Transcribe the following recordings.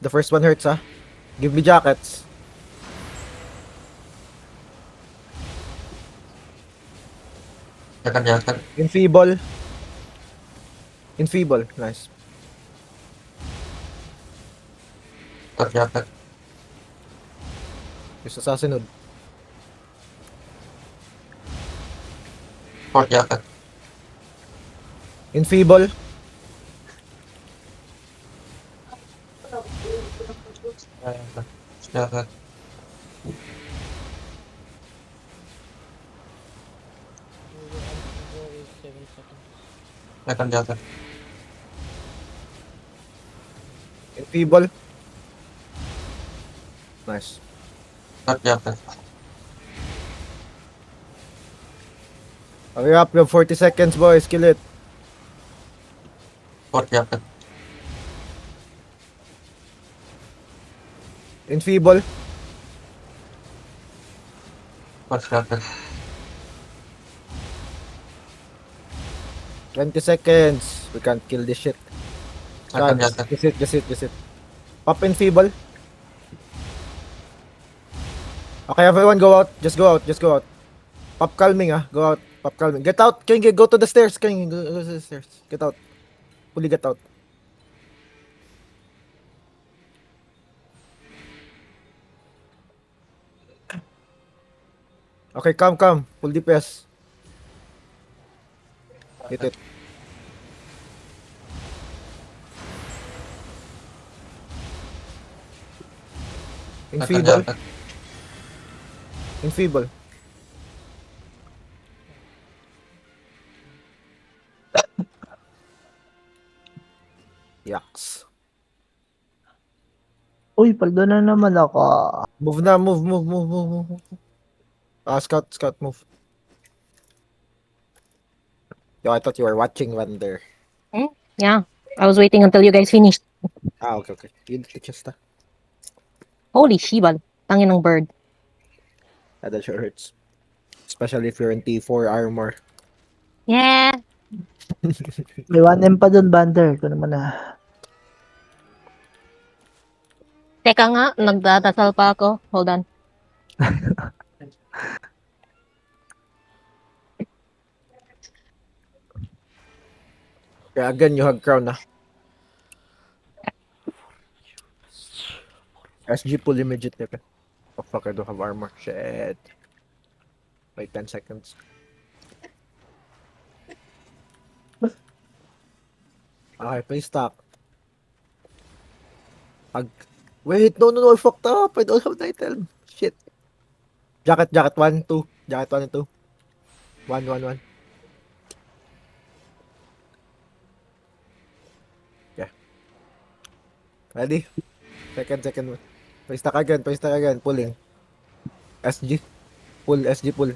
The first one hurts, ah. Give me jackets. Second jacket. Enfeeble. Enfeeble. Nice. Third jacket. Gusto sa sunod. Fourth jacket. Enfeeble. Jacket. Second jacket. Enfeeble. Nice. Third jacket. Hurry up, you have 40 seconds, boys. Kill it. Fourth jacket. Enfeeble. First jacket. 20 seconds. We can't kill this shit. Second Just jacket. just hit. Pop Enfeeble. Okay, everyone go out. Just go out. Pop calming, ah. Go out. Pop calming. Get out. Can you go to the stairs? Can you go to the stairs? Get out. Fully get out. Okay, come. Full DPS. Hit it. Second Enfeeble. jacket. Enfeeble. Yaks. Uy, paldo na naman ako. Move na, move. Scout, move. Yo, I thought you were watching Wander. Yeah, I was waiting until you guys finished. Okay. You did just that. Holy shibal. Tangin ng bird. That sure hurts. Especially if you're in T4 armor. Yeah. May 1M pa dun, Bander. Ito naman na. Teka nga, nagdadasal pa ako. Hold on. Kaya again, you have crown na. SG pull immediately. Okay. Oh fuck, I don't have armor. Shit. Wait 10 seconds. Okay, play stock. Wait, no, I fucked up. I don't have night elm. Shit. Jacket 1, 2. Jacket 1 and 2. 1. Yeah. Ready? Second. Play stock again. Pulling. SG. Pull.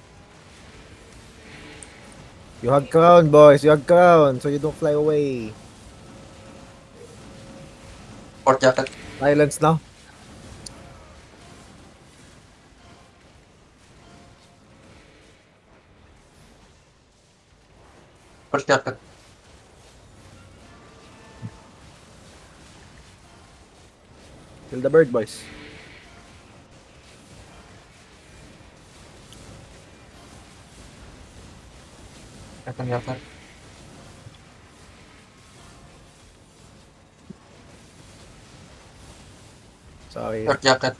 You have crown, boys. You have crown. So you don't fly away. Fourth jacket. Silence now. First jacket. Kill the bird, boys. Second jacket. Sorry. Third jacket.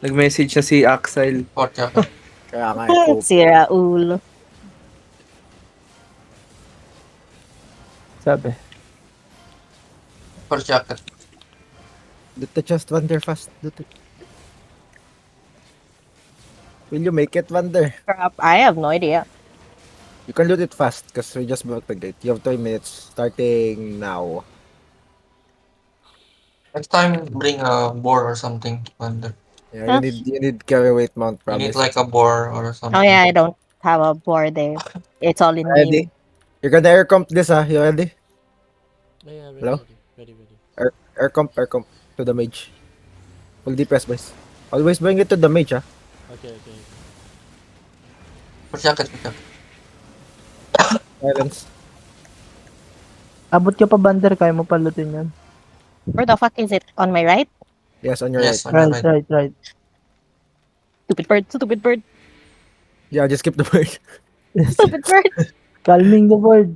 Nag-message na si Axel. Fourth jacket. Kaya nga, eh, Si Raul. Sabi. First jacket. do the just Wander fast. Do it. Will you make it, Wander? Crap, I have no idea. You can loot it fast because we just broke the gate. You have 3 minutes starting now. Next time, bring a boar or something. Wonder. Yeah, Huh? you need carry weight mount, You need promise. like a boar or something. Oh yeah, I don't have a board there. It's all in Ready? name. You're gonna air comp this, ah. You ready? Yeah, ready, Hello? ready. Air comp to the mage. Full DPS, boys. Always bring it to the mage, ah. Okay. First jacket. First jacket. Silence. Abot ka pa, Bander. Kaya mo palutin yan. Where the fuck is it? On my right? Yes, on your Yes, right. on your Right, right. right, right. Stupid bird, stupid bird, Yeah, just skip the word. stupid bird. Calming the board.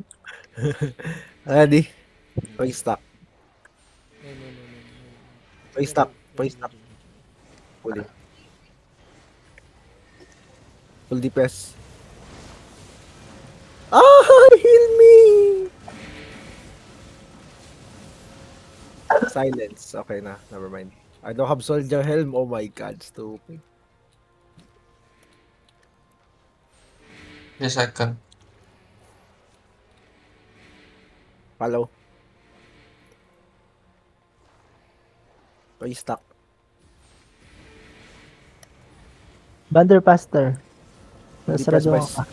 Ready? Play stop. No, no, no, no, no. Play stop. Play stop. Fully. Full DPS. Ah, heal me! Silence. Okay na. Never mind. I don't have soldier helm. Oh my god, stupid. Yes, I can. Follow. Play stop. Bander faster. Full DPS, Nasarado boys. ka.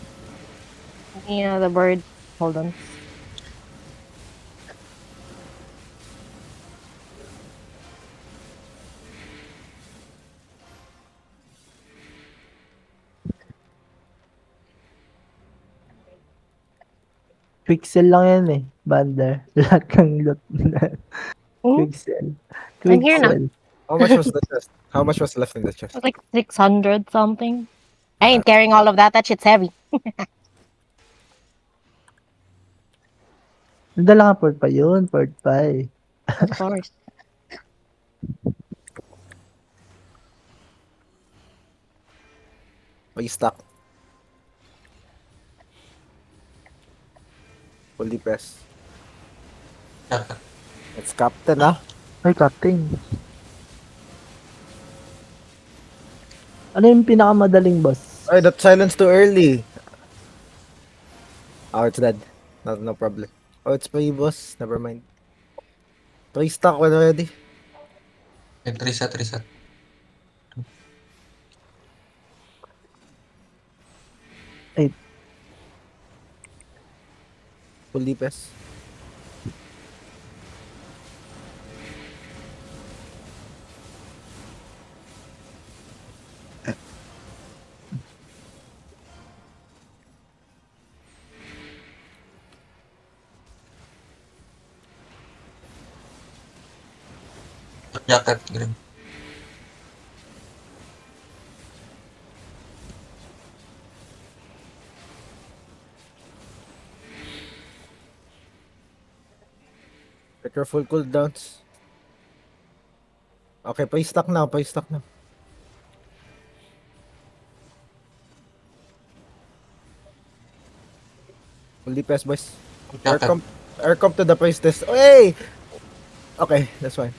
Yeah, the bird. Hold on. Pixel lang yan eh. Bander. Lahat ng loot. Hmm? Pixel. I'm here na. Pixel. How much was the chest? How much was left in the chest? It's like 600 something. I ain't carrying all of that. That shit's heavy. Nadala ka port pa yun. Port pa eh. Of course. Play stop. Full DPS. Jacket. It's captain, ah. Ay, captain. Ano yung pinakamadaling boss? Ay, that silence too early. Oh, it's dead. No problem. Oh, it's my boss. Never mind. Play stock when ready. Wait, reset, reset. Full DPS. Jacket, Grim. Get your full cooldowns. Okay, play stock now. Play stock now. Full DPS, boys. Jacket. Air comp to the place test. Oh, hey! Okay, that's fine.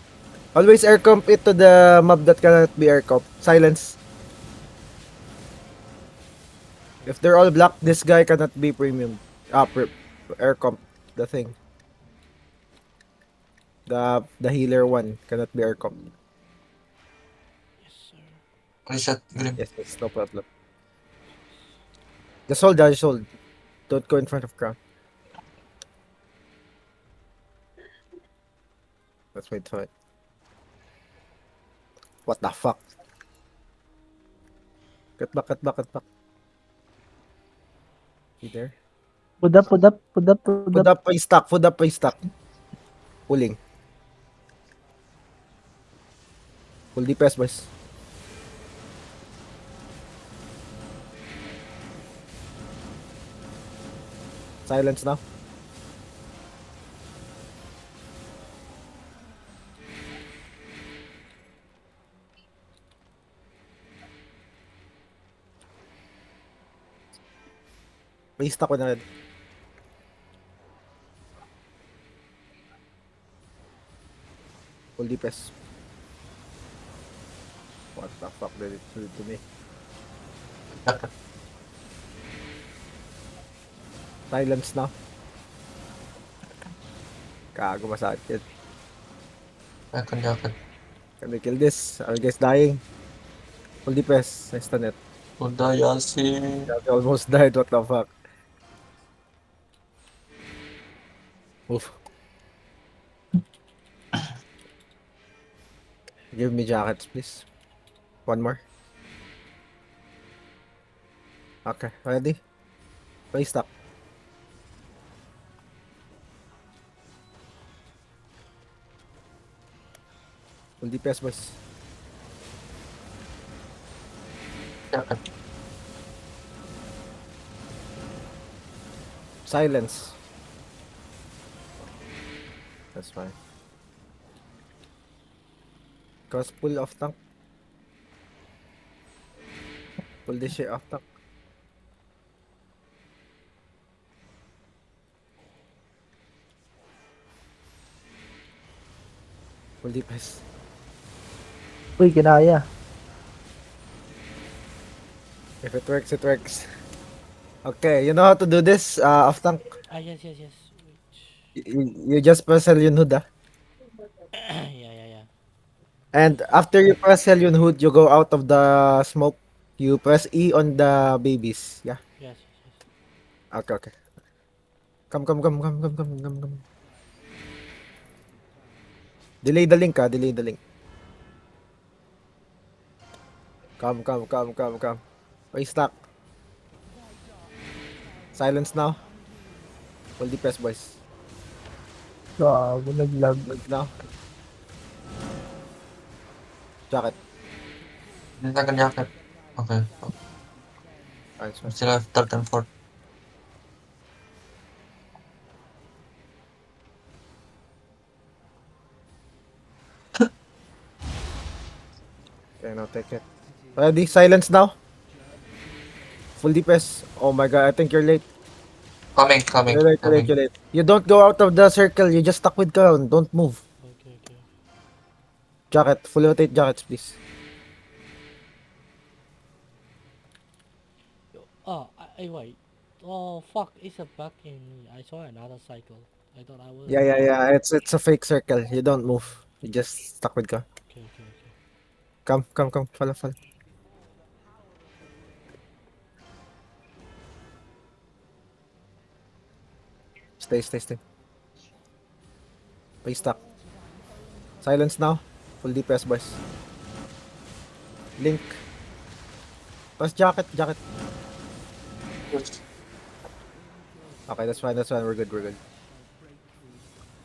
Always air comp it to the mob that cannot be air comp. Silence. If they're all black, this guy cannot be premium. Air comp the thing. The healer one cannot be air comp. Yes, sir. Reset, Grim. Yes, yes, no problem. Just hold, just hold. Don't go in front of crown. Let's wait for it. What the fuck? Cut back, cut back, cut back. You there? Put up, put up, put up, put Food up. up, play stock. Food up, play stock. Pulling. Full DPS, boys. Silence now. May stock ko na rin. Full DPS. What the fuck did it do to me? Jacket. Silence now. Kago masakit yun. Second jacket. Can we kill this? Are you guys dying? Full DPS. Nice to net. Uda, Yasi. We almost died. What the fuck? Oof. Give me jackets, please. One more. Okay, ready? Play stop. Full DPS, boys. Jacket. Silence. That's fine. Cause pull off tank. Pull this shit off tank. Full DPS. Uy, kinaya. If it works, it works. Okay, you know how to do this, off tank. Yes. Wait. You just press Hellion Hood, ah. Yeah. And after you press Hellion Hood, you go out of the smoke. You press E on the babies. Yeah. Yes. Okay. Come. Delay the link, ah. Delay the link. Come. Wait, stop. Silence now. Full DPS, boys. Gago, naglag. Link now. Jacket. Second jacket. Okay. Nice. We still have third and fourth. Okay, now take it. Ready? Silence now. Full DPS. Oh my god, I think you're late. Coming. You're late. You don't go out of the circle. You just stuck with crown. Don't move. Okay. Jacket. Full rotate jackets, please. Oh, I wait. Oh fuck! It's a bug in me. I saw another cycle. I thought I was. Yeah. It's a fake circle. You don't move. You just stuck with crown. Okay. Come. Follow. Stay. Stay stuck. Silence now. Full DPS, boys. Link. Press jacket. Okay, that's fine. We're good.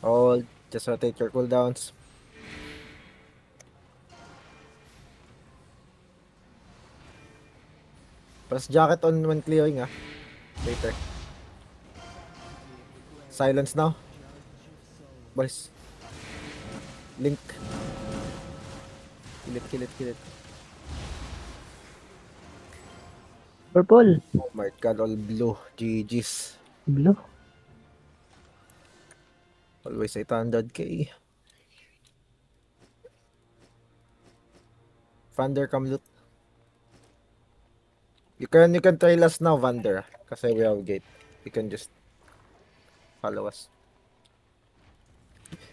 Hold. Just rotate your cooldowns. Press jacket on when clearing, ah. Later. Silence now. Boys. Link. Kill it. Purple. Oh my god, all blue. GG's. Blue. Always 800k. Vander, come loot. You can trail us now, Vander. Kasi we have gate. You can just follow us.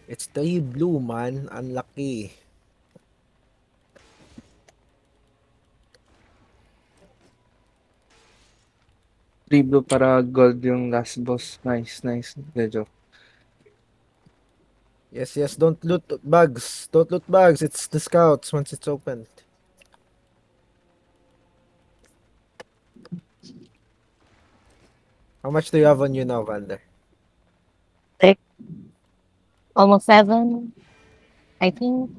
It's the blue, man. Unlucky. Three blue para gold yung last boss. Nice. Medyo. Yes. Don't loot bugs. It's the scouts once it's opened. How much do you have on you now, Vander? Almost 7, I think.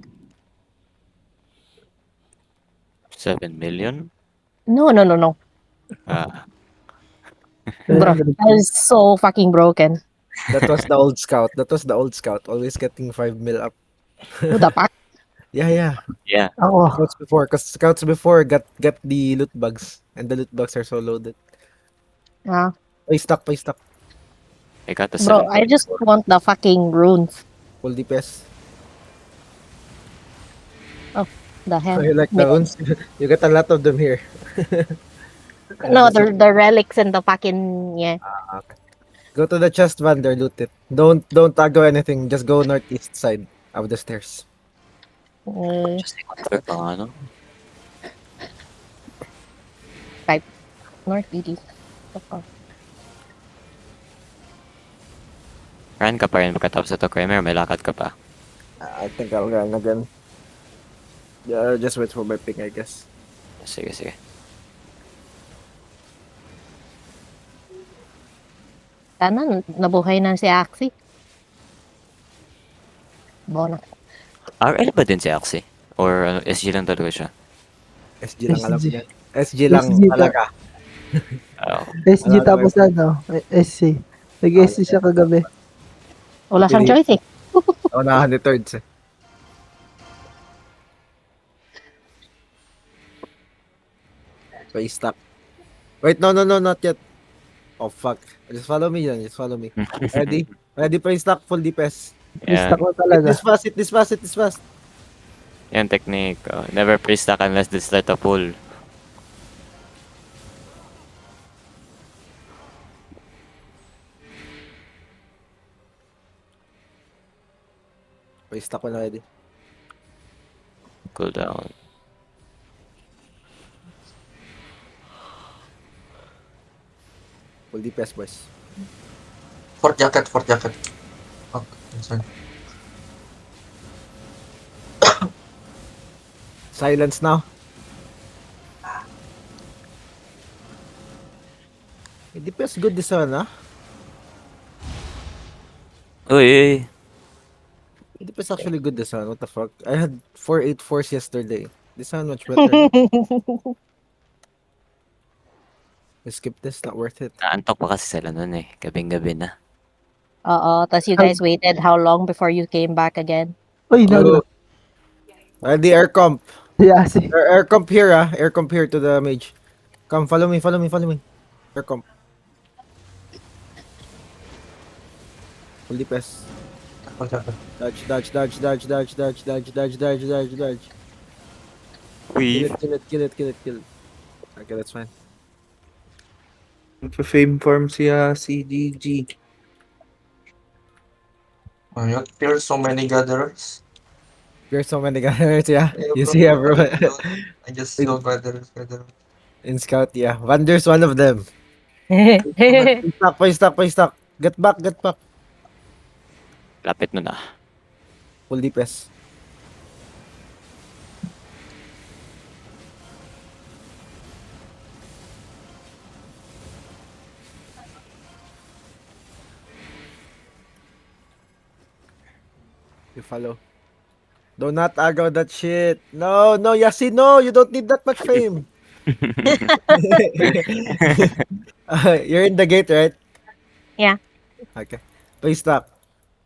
7 million? No. Ah, Bro, I was so fucking broken. That was the old scout. Always getting 5 mil up. Who the fuck? Yeah. yeah. Ako. Scouts before got the loot bugs. And the loot bugs are so loaded. Ah, Play stuck. I got the bro, I just want the fucking runes. Full DPS. The hell? You like the runes? You get a lot of them here. No, the relics and the fucking yeah. Go to the chest, Vander, loot it. Don't aggro anything. Just go northeast side of the stairs. Just like ano? North BD. Run ka pa rin pagkatapos ito, Kramer. May lakad ka pa. I think I'll run again. Yeah, just wait for my ping, I guess. Sige. Sana nabuhay na si Axie. Bona. RL ba din si Axie? Or ano, SG lang talaga siya? SG lang alam SG. niya. SG lang SG ka. talaga. Oh, SG Wala tapos naman. ano, SC. Nag-SC siya kagabi. Wala siyang Pili- choice eh. Unahan ni Thirds eh. So, stop. Wait, no, not yet. Oh, fuck. Just follow me yan. Just follow me. Ready? Ready pa yung stock, full DPS. yan. Gusto ko Hit talaga. this fast, hit this fast, hit this fast. Yan technique. Never pre-stack unless they start a pull. Okay, stock ko na ready. Cool down. Full DPS, boys. Fort jacket, fort jacket. Okay, sorry. Silence now. DPS good this one, ah. Uy! DPS actually good this one. What the fuck? I had 484s yesterday. This one much better. Skip this, not worth it. Naantok pa kasi sila nun eh. Gabing-gabi na. Oo, tas you guys waited how long before you came back again? Uy, Oh. Ready, air comp. Yeah, si. Air comp here, ah. Air comp here to the mage. Come, follow me, follow me, follow me. Air comp. Full DPS. Fort jacket. Dodge, dodge, dodge, dodge, dodge, dodge, dodge, dodge, dodge, dodge, dodge. Kill Uy! it, kill it, kill it, kill it, kill it. Okay, that's fine. Nagpa-fame form siya si GG. Oh, you kill so many gatherers. There's so many guys, yeah. Yeah, You bro. see everyone I just saw gatherers. in scout, yeah. Wander's one of them. Play stock. Get back. Lapit nun ah. Full DPS. You follow. Do not aggro that shit. No, Yasin, no. You don't need that much fame. You're in the gate, right? Yeah. Okay. Play stock.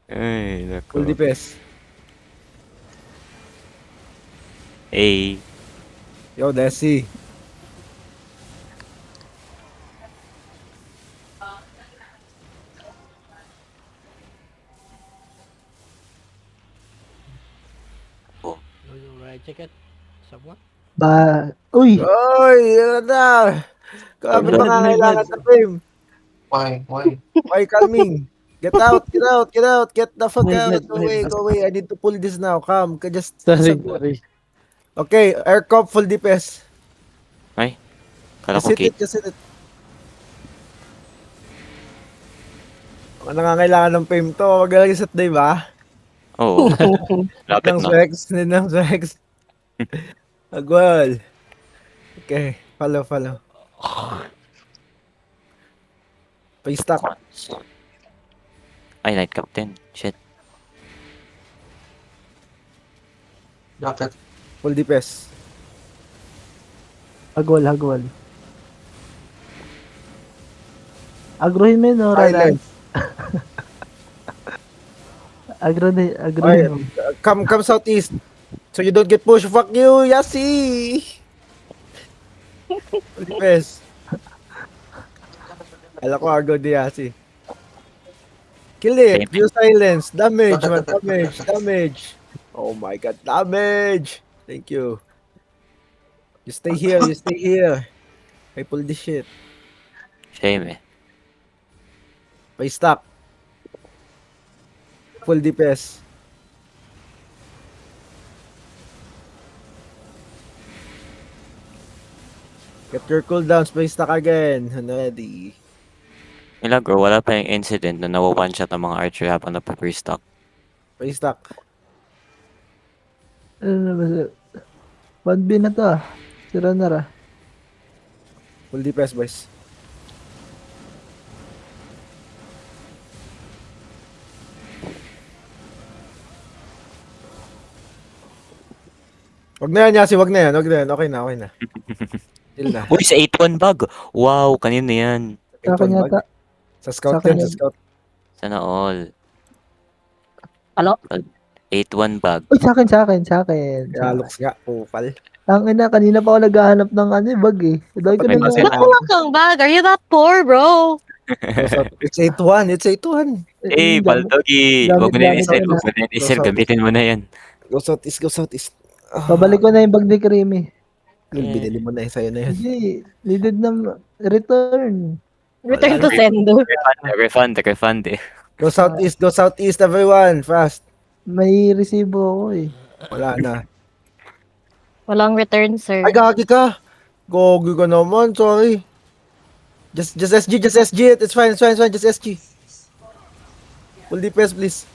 Ay, Full naku. DPS. Hey. Yo, Desi. You right ticket? Someone? Uy, Oy, yun na. Kami Wala. pangangailangan sa fame. Why? Why calming? Get out. Get the fuck out. Go away. I need to pull this now. Come. Just Sorry. Okay, air comp full DPS. Kala Just ko hit it, kit. just hit it. Mga nangangailangan ng fame to. Wag lang set day ba? Oo. Lapit Ng na. Zwex. Ng Zwex. Agwal. Okay, follow. Pay stock. Ay, Night Captain. Shit. Jacket. Full DPS. hagwal. Agrohin mo yun, no, Rana? Silence. Agrohin mo. Come southeast. So you don't get pushed. Fuck you, Yasi. Full DPS. Alam ko agad di Yasi. Kill it. View silence. Damage, man. Damage. Oh my god. Damage. Thank you. You stay here. I pull this shit. Shame eh. Pay stock. Full DPS. Get your cooldowns. Pay stock again. Ready. Milagro, wala pa yung incident na nawa-one shot ang mga archer habang napaprestock. Pay stock. Ano na ba? 1B na to ah. Sira na ra. Full DPS, boys. Wag na yan, Yasi. Wag na yan. Wag na yan. Okay na, okay na. Chill na. Uy, sa 8-1 bag. Wow, kanino yan? Sa akin yata. Sa scout Sa akin yan, sa yan. scout. Sana all. Alo? 8-1 bag. Uy, sa akin, sa akin, sa akin. Kaya looks nga, pupal. Ang ina, kanina pa ako naghahanap ng bag eh. Dahil ko May na masaya. yung... Ba't wala kang bag? Are you that poor, bro? It's 8-1. It's 8-1. Eh, Baldogi. gamit- Huwag mo na gamit i-sell. ko na. Huwag mo na i-sell. Gamitin mo na yan. Go southeast, go southeast. Babalik ko na yung bag ni Creamy. Binili mo na sa'yo na yun. Hindi, needed na return. Return to sender. Refund eh. Go southeast everyone. Fast. May resibo ako eh. Wala na. Walang return, sir. Ay, gagi ka. Gogi ka naman, sorry. Just SG, just SG it. It's fine, just SG. Full DPS, please.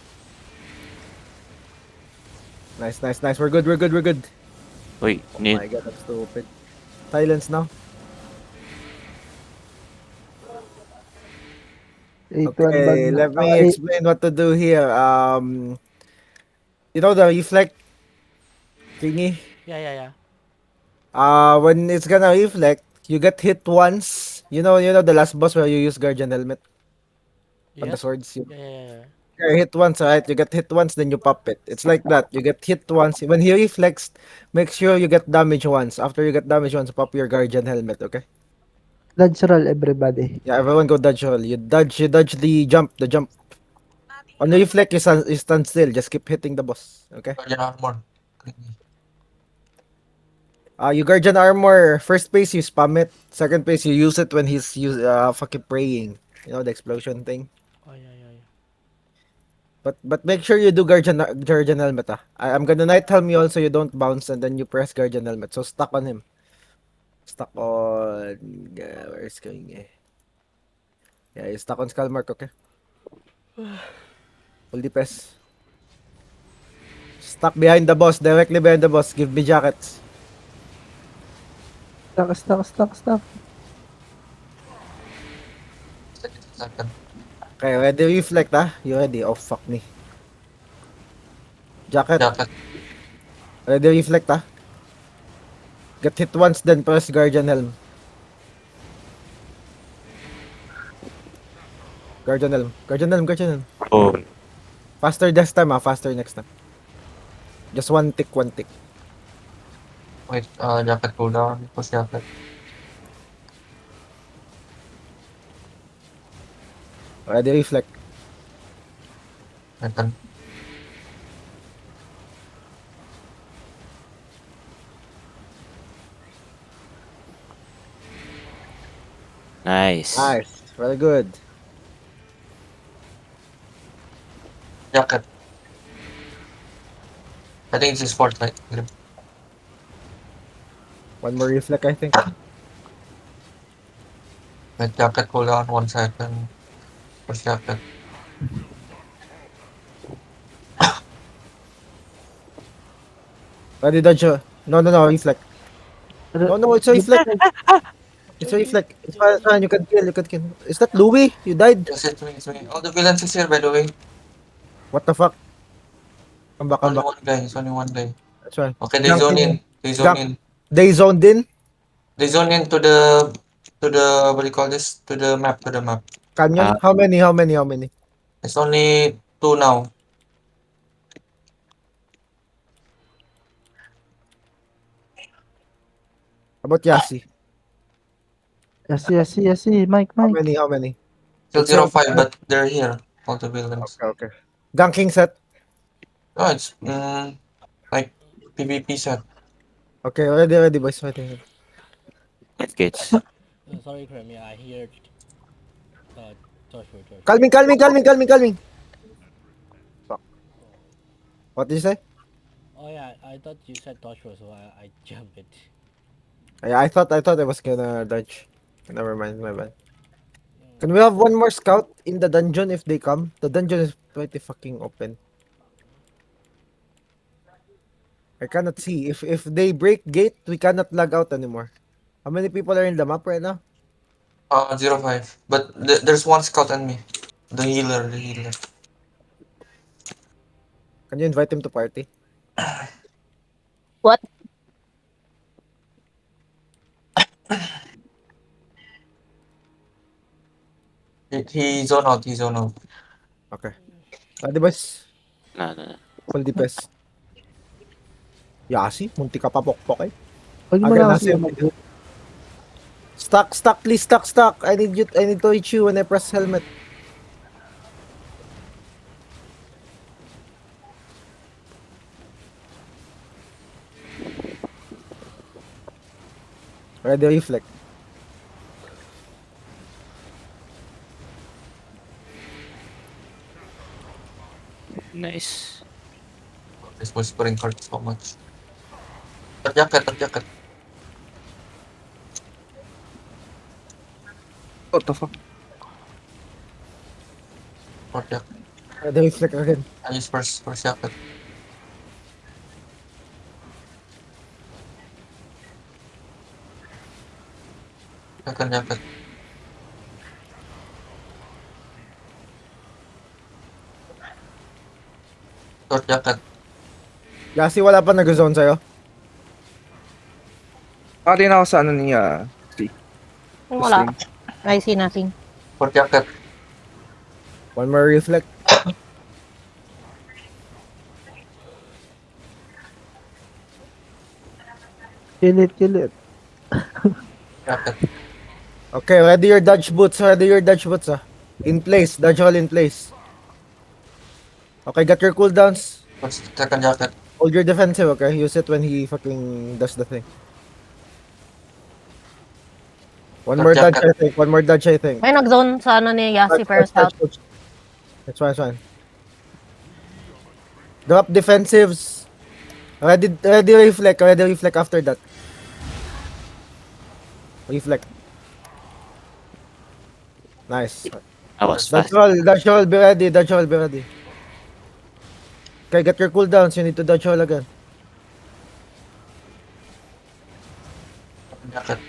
Nice. We're good. Uy, Oh my god, I'm stupid. Silence now. 8-1 Okay, bag. let me explain what to do here. You know the reflect thingy? Yeah. When it's gonna reflect, you get hit once. You know the last boss where you use guardian helmet on the Yes. swords. You Yeah. get hit once, right? You get hit once, then you pop it. It's like that. You get hit once. When he reflects, make sure you get damage once. After you get damage once, pop your guardian helmet. Okay? Dodge roll, everybody. Yeah, everyone go dodge roll. You dodge the jump. On the reflect, you stand still. Just keep hitting the boss. Okay? Guardian armor. You guardian armor. First phase, you spam it. Second phase, you use it when he's fucking praying. You know the explosion thing. Oh, yeah. But make sure you do guardian helmet. I'm gonna night helm you also. You don't bounce and then you press guardian helmet. So stuck on him. Stuck on. Where's going? Yeah, he's stuck on skull mark. Okay. Full DPS. Stuck behind the boss. Directly behind the boss. Give me jackets. Stuck. Second. Okay, ready reflect You ready? Oh fuck me. Jacket. Ready reflect Get hit once then press guardian helm. Guardian helm. Oh, Faster this time faster next time. Just one tick. Wait, jacket cooldown. Push jacket. Ready reflect. Return. nice. Nice. Very good. Jacket. I think this is fourth, right? One more reflect, I think. Wait, jacket cooldown, 1 second. Push jacket. Ready dodge. No, reflect. No, it's a reflect. It's a reflect. It's fine. You can kill. Is that Louis? You died? Yes, it's me. All the villains is here, by the way. What the fuck? Come back. Only one guy. It's only one guy. That's right. Okay, they Jump zone in. in. They zone Jump. in. They zoned in. They zone in to the what do you call this? To the map. Canyon. Ah. How many? It's only 2 now. How about Yasi? Yasi. Mike. How many? Still It's a- 0-5, but they're here. All the villains. Okay. Ganking set. Oh, it's like PvP set. Okay, ready, boys. Ready. Get gates. Sorry, Kremia. I hear. Joshua. Calming. Fuck. What did you say? Oh yeah, I thought you said Joshua, so I jumped it. I thought I was gonna dodge. Never mind, my bad. Can we have one more scout in the dungeon if they come? The dungeon is pretty fucking open. I cannot see. If they break gate, we cannot log out anymore. How many people are in the map right now? 0-5. But there's one scout on me. The healer. Can you invite him to party? What? He zone out, he zone out. Okay. Ready, boys? Na, na, na. Full DPS. Yasi, munti ka pa pokpok eh. Huwag mo Agad na na kasi save. mag- Stuck, please, stuck. I need to hit you when I press helmet. Ready, reflect. Nice. This whispering hurt so much. Terjaket, terjaket. What the fuck? Terjaket. Ready, reflect again. I use first jacket. Second jacket. Third jacket. Yasi, wala pa nag-zone sa'yo? Nakatingin ako sa ano niya. Wala. I see nothing. Fourth jacket. One more reflect. Kill it, kill it. Jacket. Okay, ready your dodge boots. Ah. In place, dodge all in place. Okay, got your cooldowns. First, second jacket. Hold your defensive, okay? Use it when he fucking does the thing. One more dodge, I think. May nag-zone sa ano ni Yasi pero south. That's fine. Drop defensives. Ready reflect after that. Reflect. Nice. That was fast. Dodge roll, be ready. Okay, get your cooldowns. You need to dodge roll again. Second jacket.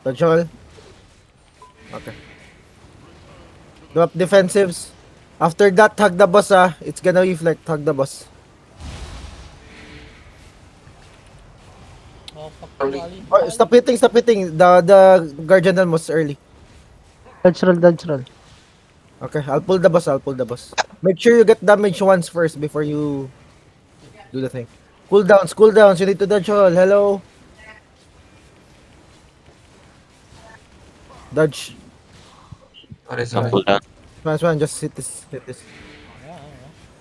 Dodge roll. Okay. Drop defensives. After that, hug the boss, ah. It's gonna reflect. Hug the boss. Oh, fuck. Early. Bali. Oh, stop hitting. The guardian almost early. Dodge roll, dodge roll. Okay, I'll pull the boss. Make sure you get damage once first before you do the thing. Cooldowns. You need to dodge roll. Hello. Dodge. Sorry. Pull down. One, just hit this. Yeah.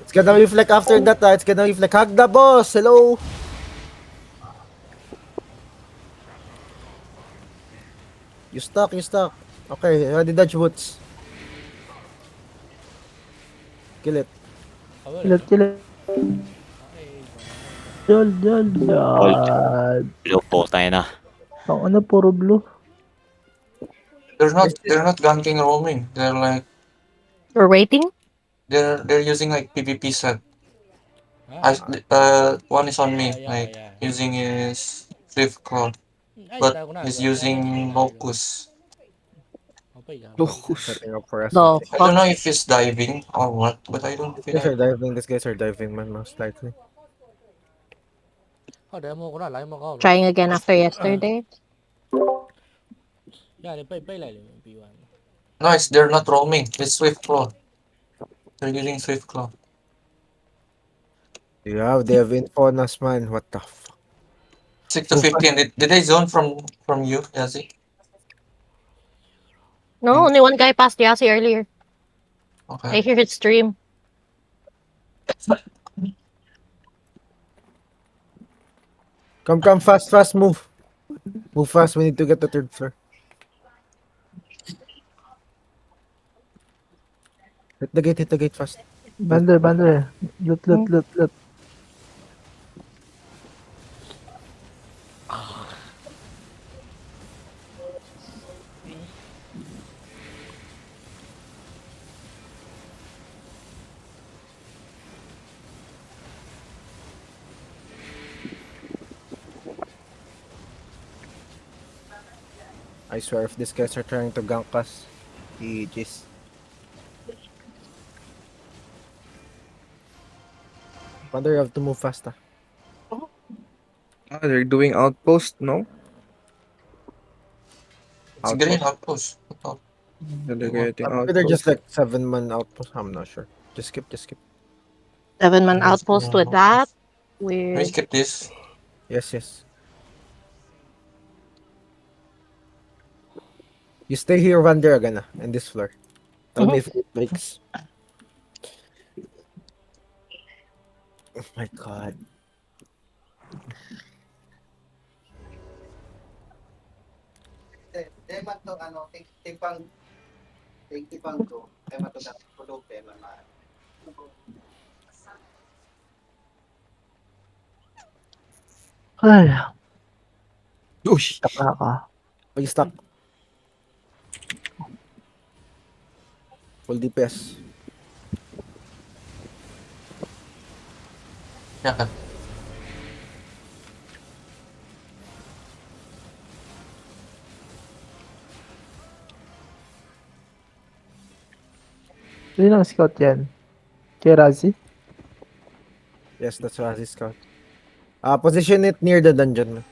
It's gonna reflect after that, ah. It's gonna reflect. Hug the boss. Hello. You stuck. Okay, ready dodge boots. Kill it. Kill it, kill it. Jol. Yan. Blue po tayo na. Ang ano, puro blue. They're not ganking roaming. They're like We're waiting. they're using like PvP set. One is on me, like using his Swift Claw, but he's using Locus. Locus. Setting up for us. The I don't fuck. know if he's diving or what, but I don't feel like These guys are diving, man, most likely. demo ko na. Lagi mo ka. Trying again after yesterday. Yan, pailalim yung P1. no, they're not roaming. It's Swift Claw. They're using Swift Claw. Yeah, they have info on us, man. What the fuck? 6 to 15. Did they zone from you, Yazi? No, only one guy passed Yasi earlier. I Okay. hear his stream. Come, fast, move. Move fast, we need to get the third floor. Hit the gate fast. Bander. Loot. I swear, if these guys are trying to gank us, GG's. Vander, you have to move fast, ah. Ah, they're doing outpost, no? It's green outpost. Oh, They're What? getting Maybe they're just outpost. like 7-man outpost. I'm not sure. Just skip, just skip. 7-man Yes, outpost with that. Let me Weird. skip this. Yes, yes. You stay here, Vander, again, in this floor. Tell me if it breaks. Oh my god. Ay, Uy! stuck na ako. Pag stuck. Full DPS. Yakap. Sino ang scout yan? Kay Razi? Yes, that's what his scout. Position it near the dungeon.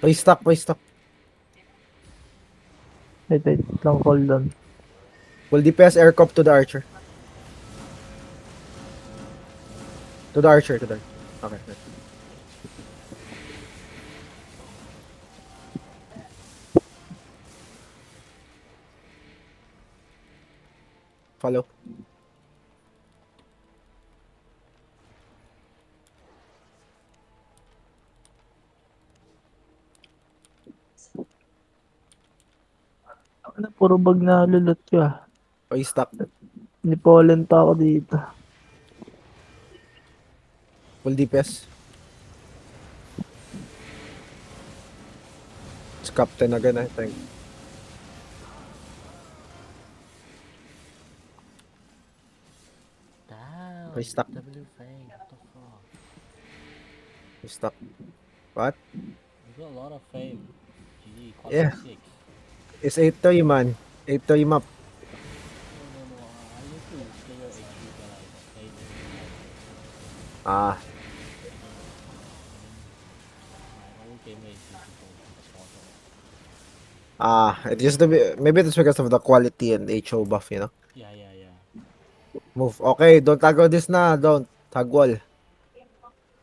Pag stuck, pag stuck. Wait, lang call down. Full DPS air cop to the archer. To the archer, to the okay. Follow. Ano, puro bag na lulot ko ah. Pag stuck. Nipolen pa ako dito. Full DPS. It's captain again, I think. Damn. Pag stuck. W Fang. What the fuck? Pag stuck. What? You got a lot of fame. GG. Yeah. Quad 6. It's 8-3, man. 8-3 map. No, I used to play your HP, but I got fame. Ah, My old game is difficult. it used to be, maybe it's because of the quality and HO buff, you know? Yeah. Move. Okay, don't tackle this na. Don't. Tag wall.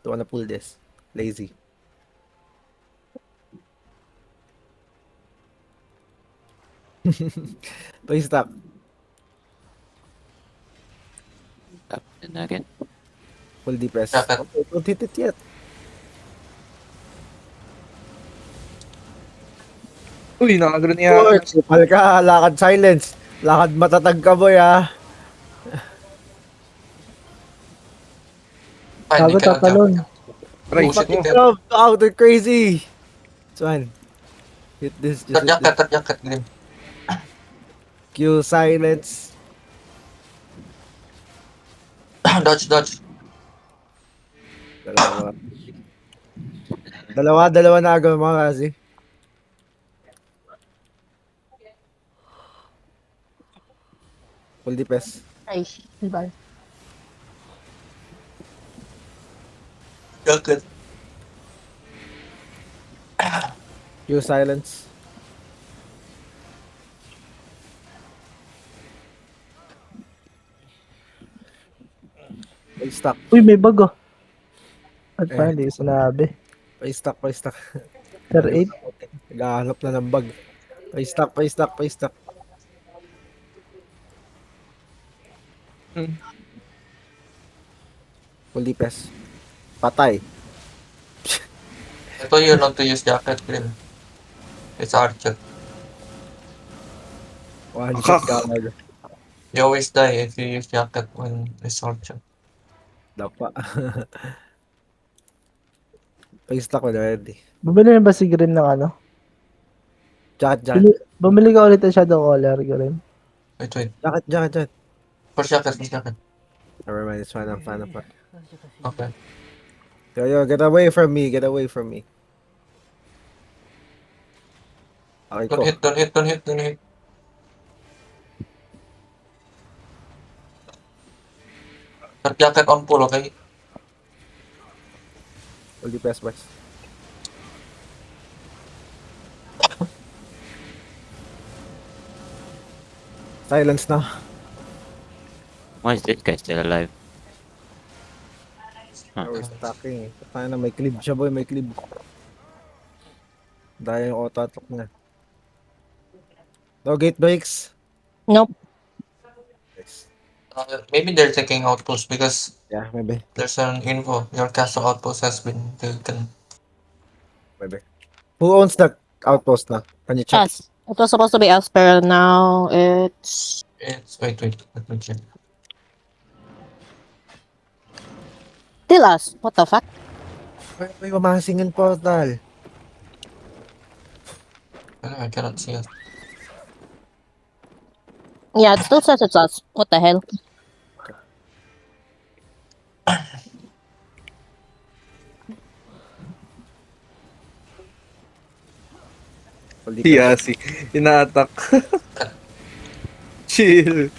Don't wanna pull this. Lazy. Please stop. And again. Full DPS. Dapat. Okay, don't hit it yet. Uy, nakagano niya. Boy, kupal ka. Lakad silence. Lakad matatag ka, boy, ah. Fine, Bago they cannot tatalon. jump. Right. Bullshit Fucking them. jump. Oh, they're crazy. It's fine. Hit this. Just hit this. Tat-yakat, Glim. Q silence. Dodge. Dalawa na agad mga kasi. Full DPS. Ay, diba? Yakat. Q silence. Stuck. Uy, may bag oh. At Eh. pa, hindi ko sinabi. Pa-stuck. Sir 8. Naghahanap na ng bag. Pa-stuck. Hmm. Full DPS. Patay. Ito yun, not to use jacket, Glim. It's archer. One Akak. shot gagawin. You always die if you use jacket when it's archer. Dapa. Pa-stuck na ready. Bumili na ba si Grim ng ano? Jacket. Bumili ka ulit ng Shadow Caller, Grim. Wait. Jacket. First jacket. Never mind, it's fine. I'm fine. Okay. Yo, get away from me. Okay, Don't ko. hit. Tat-yakat on pull, okay? Full DPS, boys. Silence na. Why is this guy still alive? We're stacking. Tayo na, may cleave siya boy, may cleave. Dahil yung auto-attack niya. No gate breaks. Nope. Nice. Maybe they're taking outpost because Yeah, maybe. there's an info. Your castle outpost has been taken. Maybe. Who owns the outpost na? Can you check? Us. It was supposed to be us, but now it's... It's wait. Let me check. Still us. What the fuck? May mamasingin portal. I cannot see it. Yeah, it still says it's us. What the hell? Full DPS. Yeah, si ina-attack. Chill.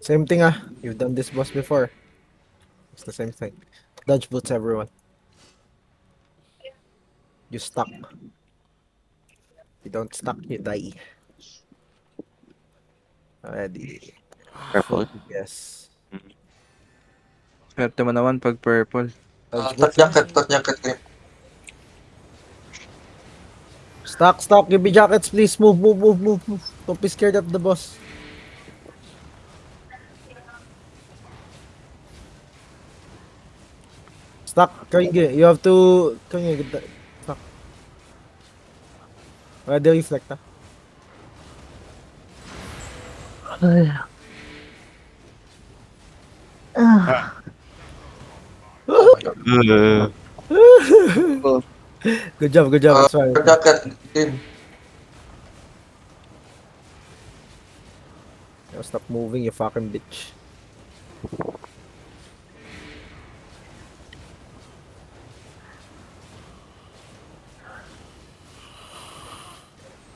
Same thing You've done this boss before. It's the same thing. Dodge boots everyone. You stuck. You don't stuck, you die. Ready. Careful. Yes. Swerte mo naman pag purple. Dodge Touch boots. jacket, grip. Stock, give me jackets, please. Move. Don't be scared of the boss. Stock, Kanye, you have to... Kanye, get that. Stock. Ready, reflect Ay. Ah, Good job, that's fine. Your jacket, green. Now stop moving, you fucking bitch.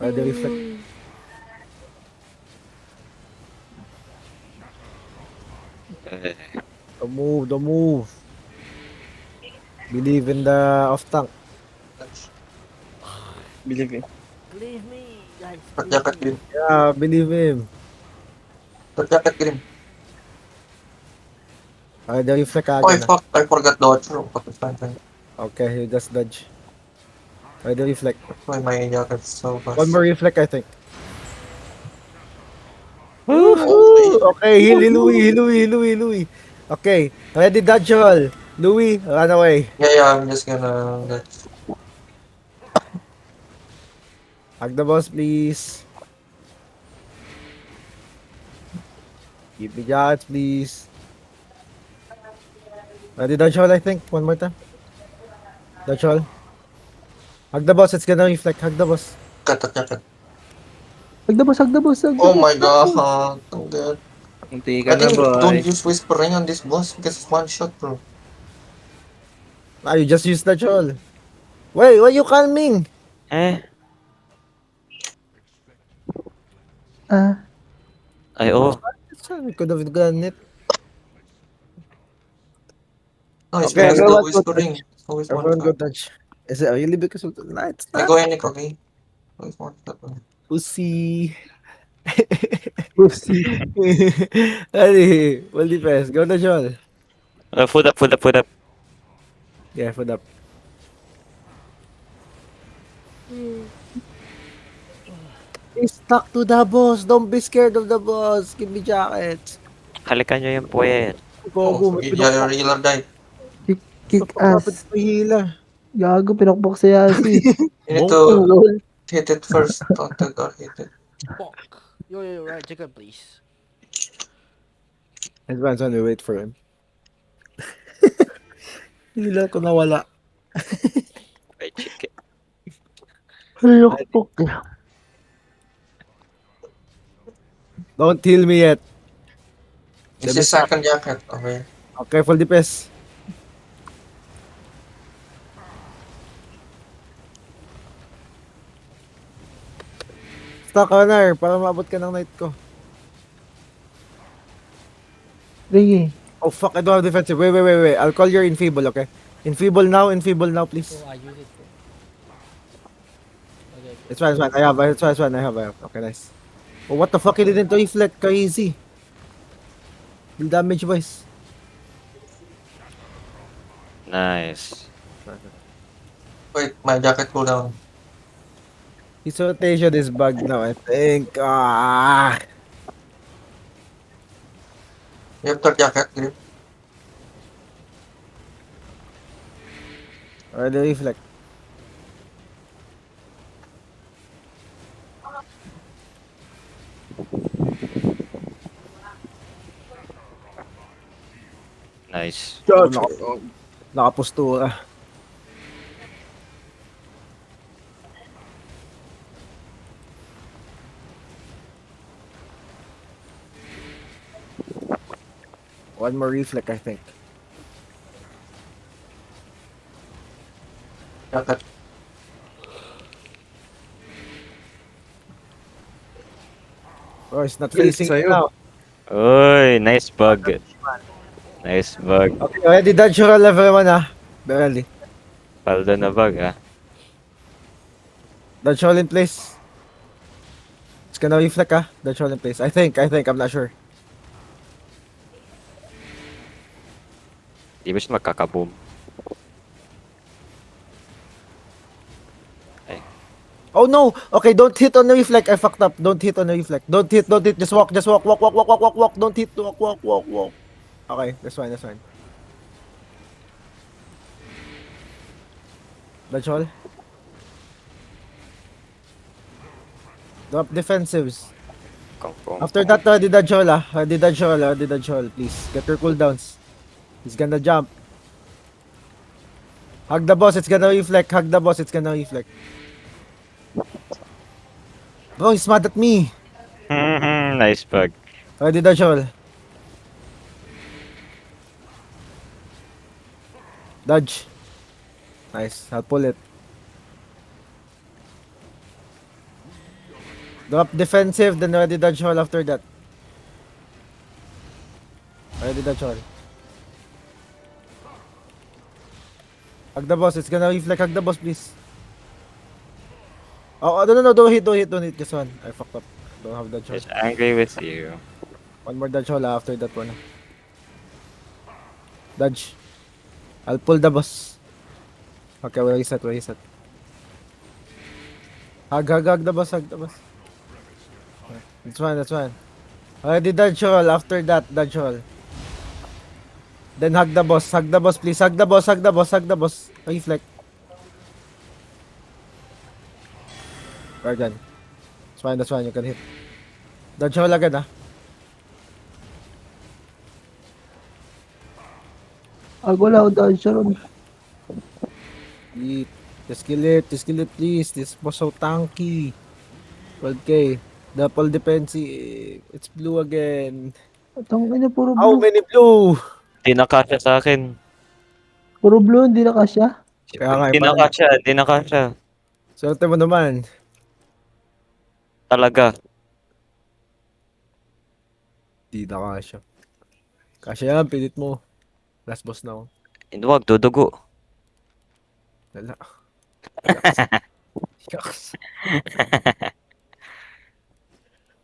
Ready, reflect. Don't move. Believe in the off tank. Believe it. Leave me, guys. Touch jacket, green. Yeah, believe him. Touch jacket, green. Ready, reflect Oh, agad na. fuck. I forgot dodge. Okay, fine. Okay, you just dodge. Ready, reflect. Why my jacket's so fast? One more reflect, I think. Okay, heal Louis. Okay, ready, dodge all. Louis, run away. Yeah, I'm just gonna... Hug the boss, please. Give me jackets, please. Ready, dodge all, I think. One more time. Dodge all. Hug the boss, it's gonna reflect. Hug the boss. Touch jacket. hagdabos. Oh my god. Ang good. Munti I ka na, think boy. don't use whispering on this boss because it's one shot, bro. You just used dodge all. Wait, why you calming? Eh, Ah, ay oh. We could have done it. No, it's Okay, because everyone the go whispering. It's always one Everyone go shot. dodge. Is it really because of the lights? I go Yannick, okay? Always one shot. Pussy. pussy. Ready, well defense. Go dodge all. Foot up. Yeah, foot up. Stay stuck to the boss. Don't be scared of the boss. Give me jackets. Halikan nyo yung puwet. Gogo, Oh, may your healer died. Kick pinapakapit ass. pa hila. Gago, pinakbok si Yasi. You need Oh, to lol. hit it first. Taunted or hit it. Fuck. Yo, right, chicken, please. Advance on, we wait for him. Hila ko nawala. Ay, chicken. Lukpok. Don't heal me yet. It's his second jacket. Okay. Okay, full DPS. Stock honor para maabot ka ng night ko. Sige. Oh fuck, I don't have defensive. Wait. I'll call your enfeeble, okay? Enfeeble now, please. So I use it for. Okay. It's fine. I have. Okay, nice. Oh, what the fuck? He didn't reflect. Crazy. Deal damage, boys. Nice. Wait, my jacket cooldown. His rotation is bugged now, I think. You have third jacket, Grip. Already reflect. Nice. Oh, nakapostura. One more reflect, I think. Jacket. Oh, it's not Bilis facing sa'yo. now. Uy, nice bug. Nice bug. Okay, already dodge your level 1 Barely. Paldo na bug ah. Dodge all in place. It's gonna reflect Dodge all in place. I think, I'm not sure. Di ba siya magkakaboom? Oh no! Okay, don't hit on the reflect. I fucked up. Don't hit on the reflect. Don't hit. Just walk. Walk. Don't hit. Walk. Okay, that's fine. Dodge all. Drop defensives. Kong. After that, di dodge all. Please, get your cooldowns. He's gonna jump. Hug the boss, it's gonna reflect. Bro, he's mad at me. Nice bug. Ready dodge all. Dodge. Nice, I'll pull it. Drop defensive, then ready dodge all after that. Ready dodge all. Hug the boss, it's gonna reflect. Hug the boss, please. Oh, no, don't hit. Just one. I fucked up. Don't have dodge all. He's angry with you. One more dodge all after that one. Dodge. I'll pull the boss. Okay, we'll reset. Hug the boss. That's fine. Already dodge all. After that, dodge all. Then hug the boss, please. Hug the boss. Reflect. Guardian. That's fine. You can hit. Dodge all agad Agulaw daw siya ron. Eat. Just kill it, please. This boss so tanky. 12k. Double defensive. It's blue again. Itong ina, puro How blue. many blue? Di nakasya sa akin. Puro blue, hindi na kasya. Kaya nga, Di nakasya. Swerte mo naman. Talaga. Di na kasya. Kasya yan, pilit mo. Last boss na ako. Huwag, dudugo. Wala. Yucks.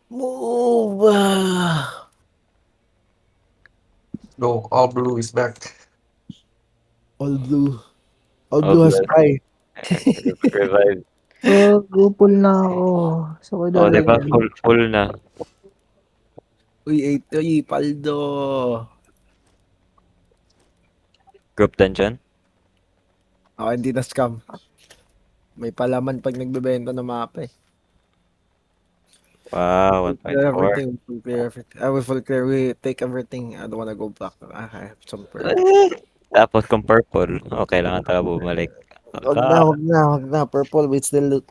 Move! Go, all blue is back. All blue. All All blue has blue. cry. Revive. So, gupol na ako. So, Oh, diba? Full na. Uy, 8-3, Paldo. Group dungeon? Ako hindi na scam. May palaman pag nagbebenta ng mapa Wow, Clear 1.4. everything. We clear everything. We full clear. We take everything. I don't wanna go back. I have some Tapos kung purple, okay lang talaga bumalik. Wag na. Purple, we still loot.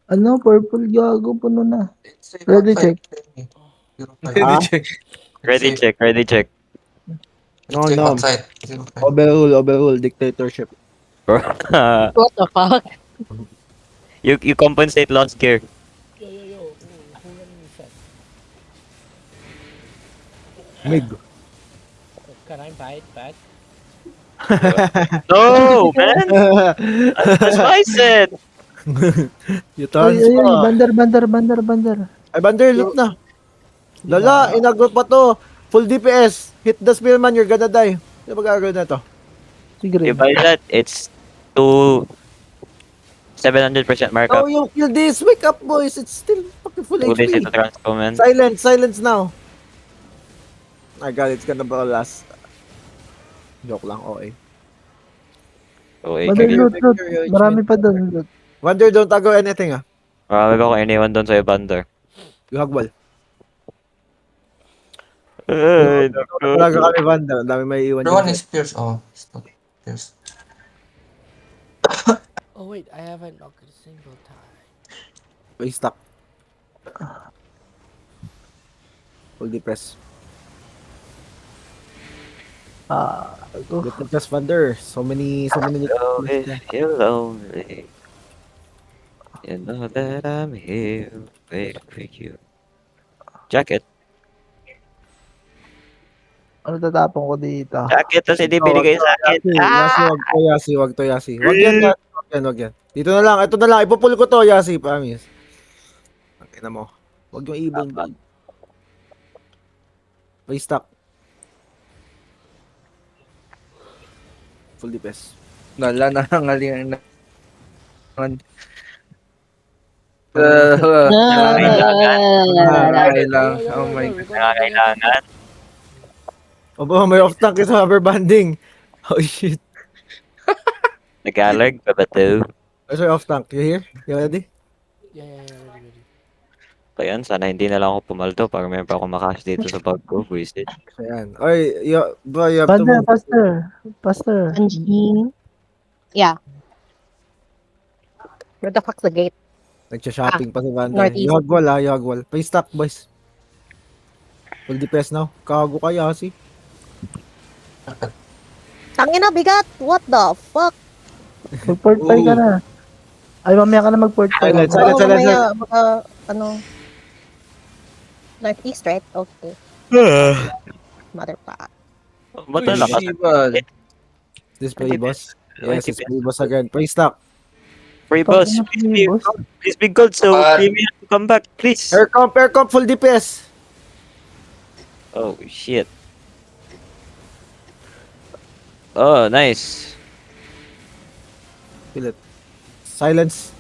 Ano, purple gago, puno na. It's safe Ready, outside. check. Ready check. No, Safe no. outside. 05. Overrule, dictatorship. Bro, What the fuck? you compensate lost gear. Yo. Who running this set? Mig. Can I buy it back? No, man! That's what I said! You Ay, tons pa. bandar. Ay, Bander, lit na. Lala, inagot pa to. Full DPS. Hit the spearman, you're gonna die. Ano ba gagawin na to? Sige You rin. buy that, it's 700% Oh, markup. you kill this. Wake up, boys. It's still fucking full 2 days HP. into transpo, man. Silence now. My god, it's gonna be last. Joke lang, okay. So, Bandar, loot. Marami pa doon, loot. Wonder, don't tago anything ah. marami ba akong iniwan doon sa'yo, Bander? You hagbal. Ay, Talaga kami, Wonder. Ang dami may iwan Everyone dyan. is Pierce. Oh, it's not Pierce. Oh wait, I haven't knocked a single time. May stuck. Full DPS. Get the best Wonder. So many. Oh, if you're lonely, you know that I'm here waiting for you. Jacket. Ano tatapon ko dito? Jacket, tapos hindi binigay sa akin. Wag to, Yasi. Wag yan. Dito na lang, ito na lang. Ipupul ko to, Yasi, promise. Tingnan mo. Wag yung ibon. May stock. Full DPS. Nala, nangangalingan na. Nangangailangan. Oh my God. Nangangailangan. Opo, may off tank sa rubber banding. Oh shit. Nagalag, babato. Sorry, off tank. You here? You ready? Yeah, ready. Kaya sana hindi na lang ako pumaldo para meron pa akong makash dito sa bag ko. Wasted. Ayan. Oy, bro, you have to Bandar, move. faster. Anjing. Yeah. Where the fuck's the gate? Nagsha-shopping pa si Vanda. Northeast. You hagwal ha, you hagwal. Pay stock, boys. Full DPS now. Kago ka, Yasi. Tangina, bigat! What the fuck? Mag-port 5 ka na. Ay, mamaya ka na mag-port 5. Silence. Oo, mamaya, Northeast, right? Okay. Motherfucker. Ba't na lakas? Sibal. Display boss. Uy, Yes, display boss again. Pay stock. Free boss. Please be good so Kimi has to come back. Please. Air comp, full DPS. Oh, shit. Oh, nice. Kill it. Silence.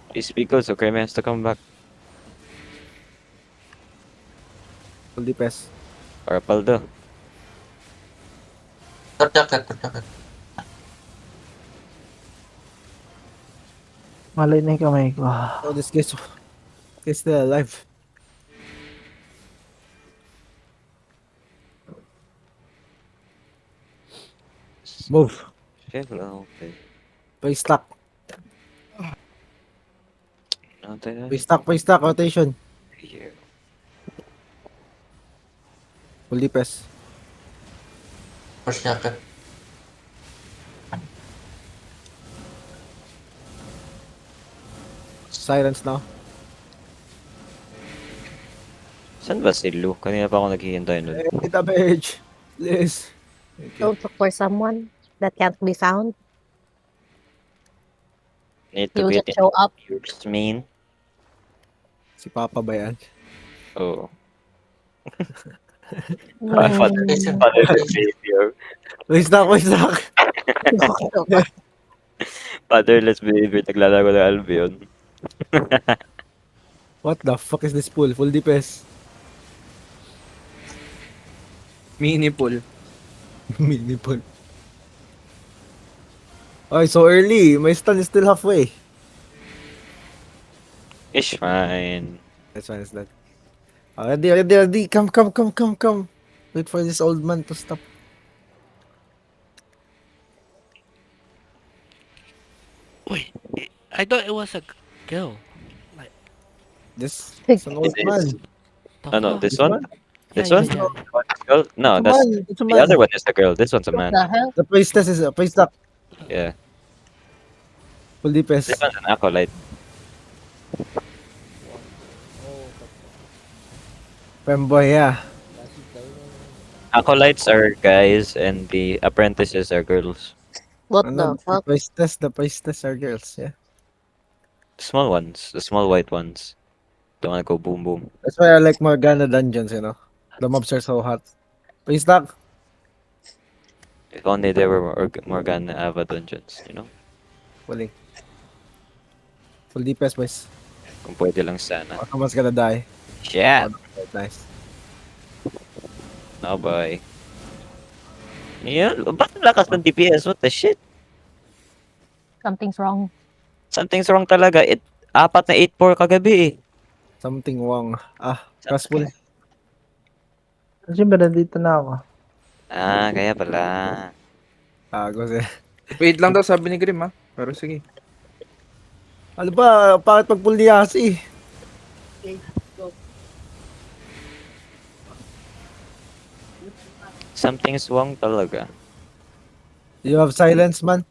Please be good so Kimi has to come back. Full DPS. Para paldo. Third jacket. Malay na yung kamay ko. Oh, this guy's still alive. Move. Hello. Pay stock. Nothing Pay stock. Rotation. here. Full DPS. First jacket. Silence now. Saan ba si Lu? Kanina pa ako naghihintay nun. Hey, damage. Please. Thank you. Don't look for someone that can't be found. Need He to will get just show up. Yours mean. Si Papa ba yan? Oh. Mm. Fatherless behavior. Pay stock. Fatherless behavior. Naglalaro ng Albion. What the fuck is this pool? Full DPS. Mini pool. Mini pool. Ay, so early. My stun is still halfway. Ish fine. That's fine, it's done. Ready. Come. Wait for this old man to stop. Wait, I thought it was a girl. This is an old It is. man. The No, fuck? this one? This Yeah, one? yeah. Girl? No, It's a that's man. It's a the man. other one is the girl. This one's a man. The hell? The priestess is a priest up. Yeah. Full DPS. This one's an acolyte. Oh, Femboy, yeah. Acolytes are guys and the apprentices are girls. What Ano, the fuck? the priestess are girls, yeah. The small ones, the small white ones. Don't wanna go boom boom. That's why I like Morgana dungeons, you know. The mobs are so hot. Please stop. If only there were Morgana Ava dungeons, you know? Pulling. Full DPS, boys. Kung pwede lang sana. Or someone's gonna die. Yeah! Nice. Now bye. Yeah, ba't ang lakas ng DPS? What the shit? Something's wrong. Something's wrong talaga. 4 na 8-4 kagabi eh. Something wrong. Crosspull. Kasi ba nandito na ako? Ah, kaya pala. Kasi. Wait lang daw, sabi ni Grim, ha? Pero sige. Ano ba? Bakit pag pull ni Yasi? Something's wrong talaga. You have silence, man?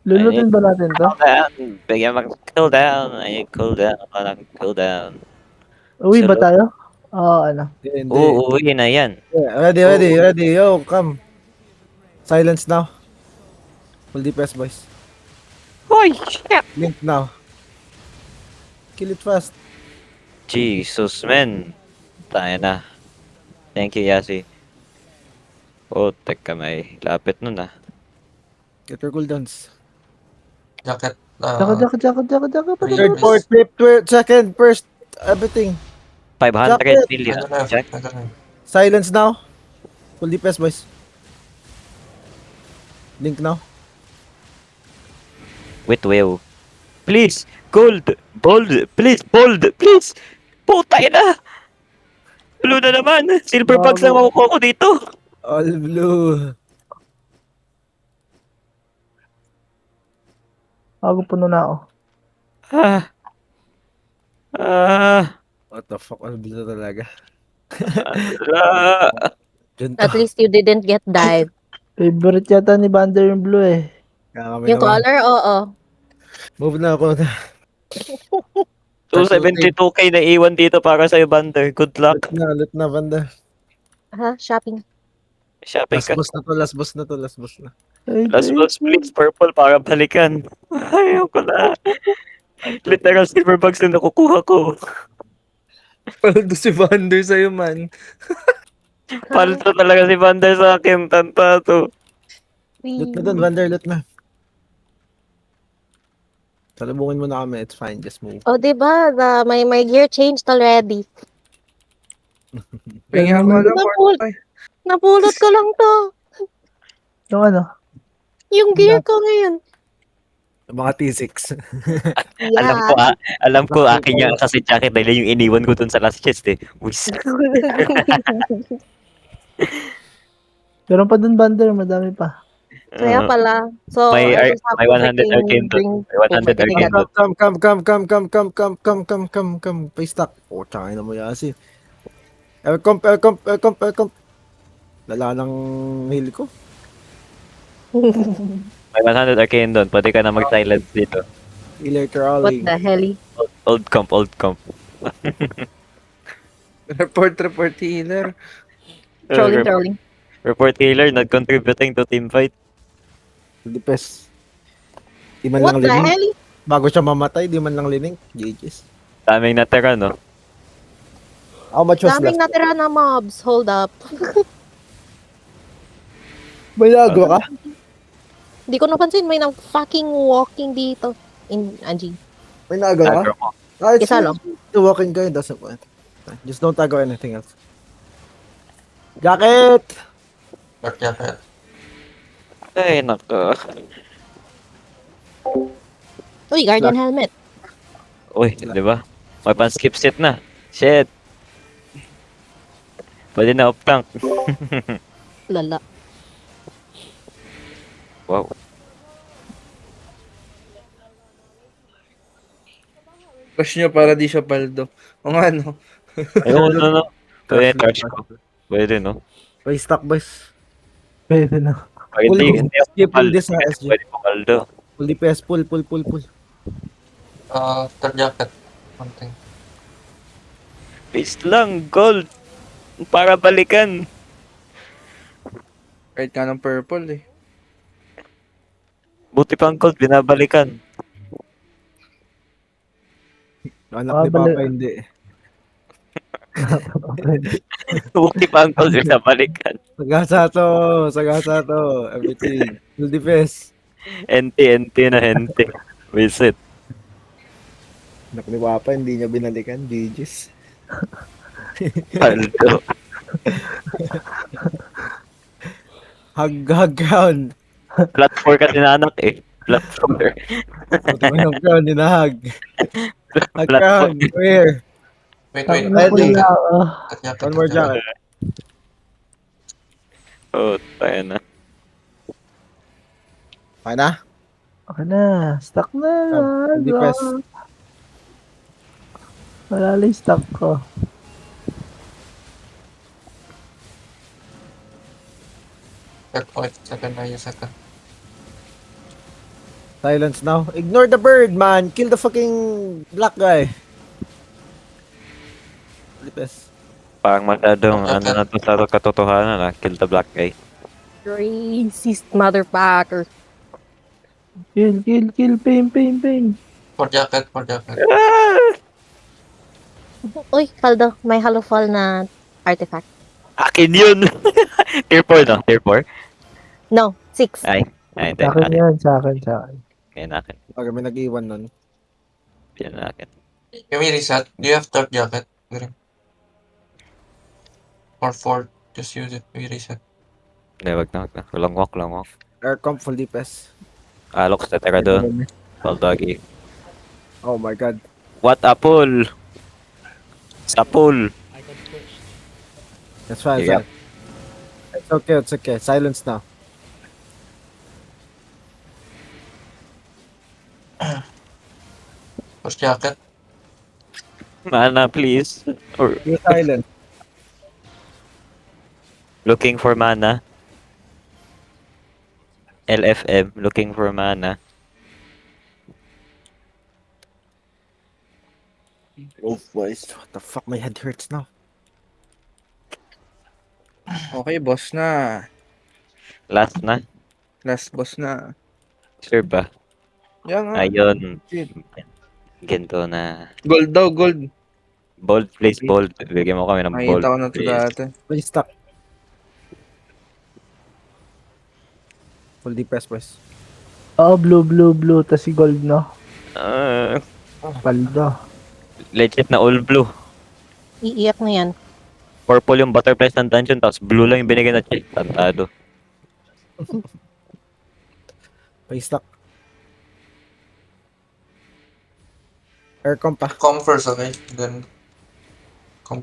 Lulutin ba natin to? Cool down. Bigyan mag-cool down. Ay, cool down. Parang cool down. Uwi ba Solo. tayo? Oo, ano. Hindi. Oo, uwi na yan. Yeah, ready. Yo, come. Silence now. Full DPS, boys. Hoy, shit! Link now. Kill it fast. Jesus, man. Tayo na. Thank you, Yasi. Oh, teka, may lapit nun ah. Get your cooldowns. Jacket. Jaka. Third, fourth, fifth, second, first, everything. 500 Jacket. million. I don't know. Check. I don't know. Silence now. Full DPS, boys. Link now. Wait, wait. Please, gold, bold, please, bold, please. Putay na. Blue na naman. Silver bugs lang makukuha ko dito. All blue. Ako puno na ako. Ah. What the fuck? All blue talaga. Ah. Dyan At to. least you didn't get dive. Favorite yata ni Bander yung blue eh. Kaya kami Yung naman. color, oo. Move na ako. 272k na iwan dito para sa'yo, Bander. Good luck. Loot na, banda. Ha? Shopping. Shopping ka. Last boss na. Last boss, please, purple para balikan. Ayaw ko na. Literal silver bugs na nakukuha ko. Paldo si Vander sa'yo, man. Palto talaga si Bander sa akin. Tanta to. Loot na dun, Vander, loot na. Salubungin mo na kami, it's fine, just move. Oh, diba? My gear changed already. Tingnan mo lang, Napul- Fortnite. Napulot ko lang to. Yung ano? Yung gear ko ngayon. Mga T6. Yeah. Alam ko akin yung kasi jacket dahil yung iniwan ko dun sa last chest eh. Whis. Meron pa dun Bander, madami pa. Kaya pala. So, May I just have may to 100 freaking arcane doon. bring May 100 freaking arcane get- Come. Pay stock. Oh, tsaka na mo Yasi. Air comp. Lala ng heal ko. May 100 arcane doon. Pwede ka na mag-silence dito. Healer What crawling. the hell? Old comp. Report healer. Trolling. Report healer not contributing to team fight. Dipes. Di man What lang the lining. hell? Bago siya mamatay, di man lang lining. GG's. Daming natira, no? How much was Daming left? natira na mobs. Hold up. May lago ka? Hindi ko napansin. May nang fucking walking dito. In Angie. May nago ka? Agro mo. It's Isa lang. The walking guy doesn't want. Just don't tag or anything else. Jacket! Dark jacket. Ay, nako. Uy, guardian helmet. Uy, di ba? May pan-skip set na. Shit. Pwede na off-tank. Lala. Wow. Push nyo para di siya paldo. O nga, no? Ayun, no. Pwede touch ko. Pwede, no? May stock boys. Pwede na. Pag hindi SG, ako pull paldo, this na SG. pwede ko paldo. Pull DPS, pull. Dark jacket. One thing. Please lang, gold. Para balikan. Kahit ka ng purple eh. Buti pang gold, binabalikan. Anak ni Balik. Papa, hindi. Buti pang gold, binabalikan. Sagasa to. Everything. Full defense. NT na NT. Visit. Anak ni Papa, hindi niya binalikan. GG's. Paldo. Hag crown. Flat 4 kasi nanak eh. Flat 4. Puto mo yung crown, hinahag. Hag Flat crown. Where? Wait, Tangin wait. na Ready. kuya. Jacket, One more jacket. Oh, tayo na. Okay na? Okay na. Stuck na. Full defense. Wala lang yung stuck ko. Wait, second na yung second. Silence now. Ignore the bird, man. Kill the fucking black guy. Full defense. Parang masyadong ano na to sa katotohanan na. Kill the black guy. Racist motherfucker. Kill. Pain. For jacket. Uy, Paldo, may halofal na artifact. Akin yun! Tier 4 no? Tier 4? No, 6. Ay, hindi. Sa akin Akin. yan. Sa akin. Yan akin. Okay, may nag-iwan nun. Yan akin. Can we reset? Do you have dark jacket? Green. Or 4. Just use it. We reset. Hindi, wag na. Long walk. Air comp full defense. Alok sa tira doon. Baldagi. Oh my god. What a pull! Sa pull! I got pushed. That's fine. Yeah. It's okay. Silence now. First jacket. Mana, please. Or Be silent. looking for mana. LFM, looking for mana. Oh boys. What the fuck? My head hurts now. Okay, boss na. Last na. Last boss na. Sure ba? Yan nga. Ayun. Ginto na. Gold daw, gold. Bold, please, bold. Bigyan mo kami ng bold. Nakita ko na ito please. dati. Please stop. Full defense, boys. Oh, blue. Tas si gold, no? Ah, Paldo. legit na all blue. Iiyak na yan. Purple yung butterflies ng dungeon, tapos blue lang yung binigay na check. Tantado. Please stop. Air comp pa. Come first, okay? Then. Come.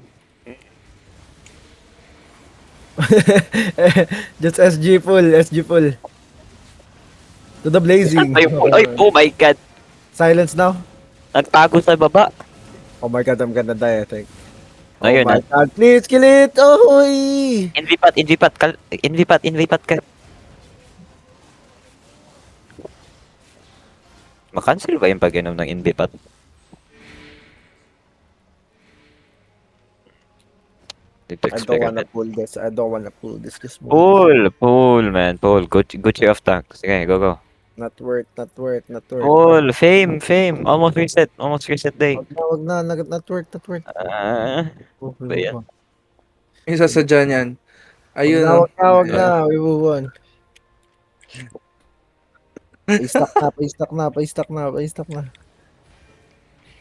Just SG full. To the blazing. Ay, oh my god. Silence now. Nagtago sa baba. Oh my god, I'm gonna die, I think. Ayun oh my na. god, please kill it! Oy! Invipat ka. Makancel ba yung pag-inom ng invipat? Dito I don't wanna pull this. Just move. Pull, man. Pull. Gucci off tank. Sige, go. Not worth. Pull. Fame. Almost reset day. Wag na, not worth. Ah, Oh, ba yan? Isa sa dyan yan. Ayun. oh. Wag na, we move on. Pa-stack na.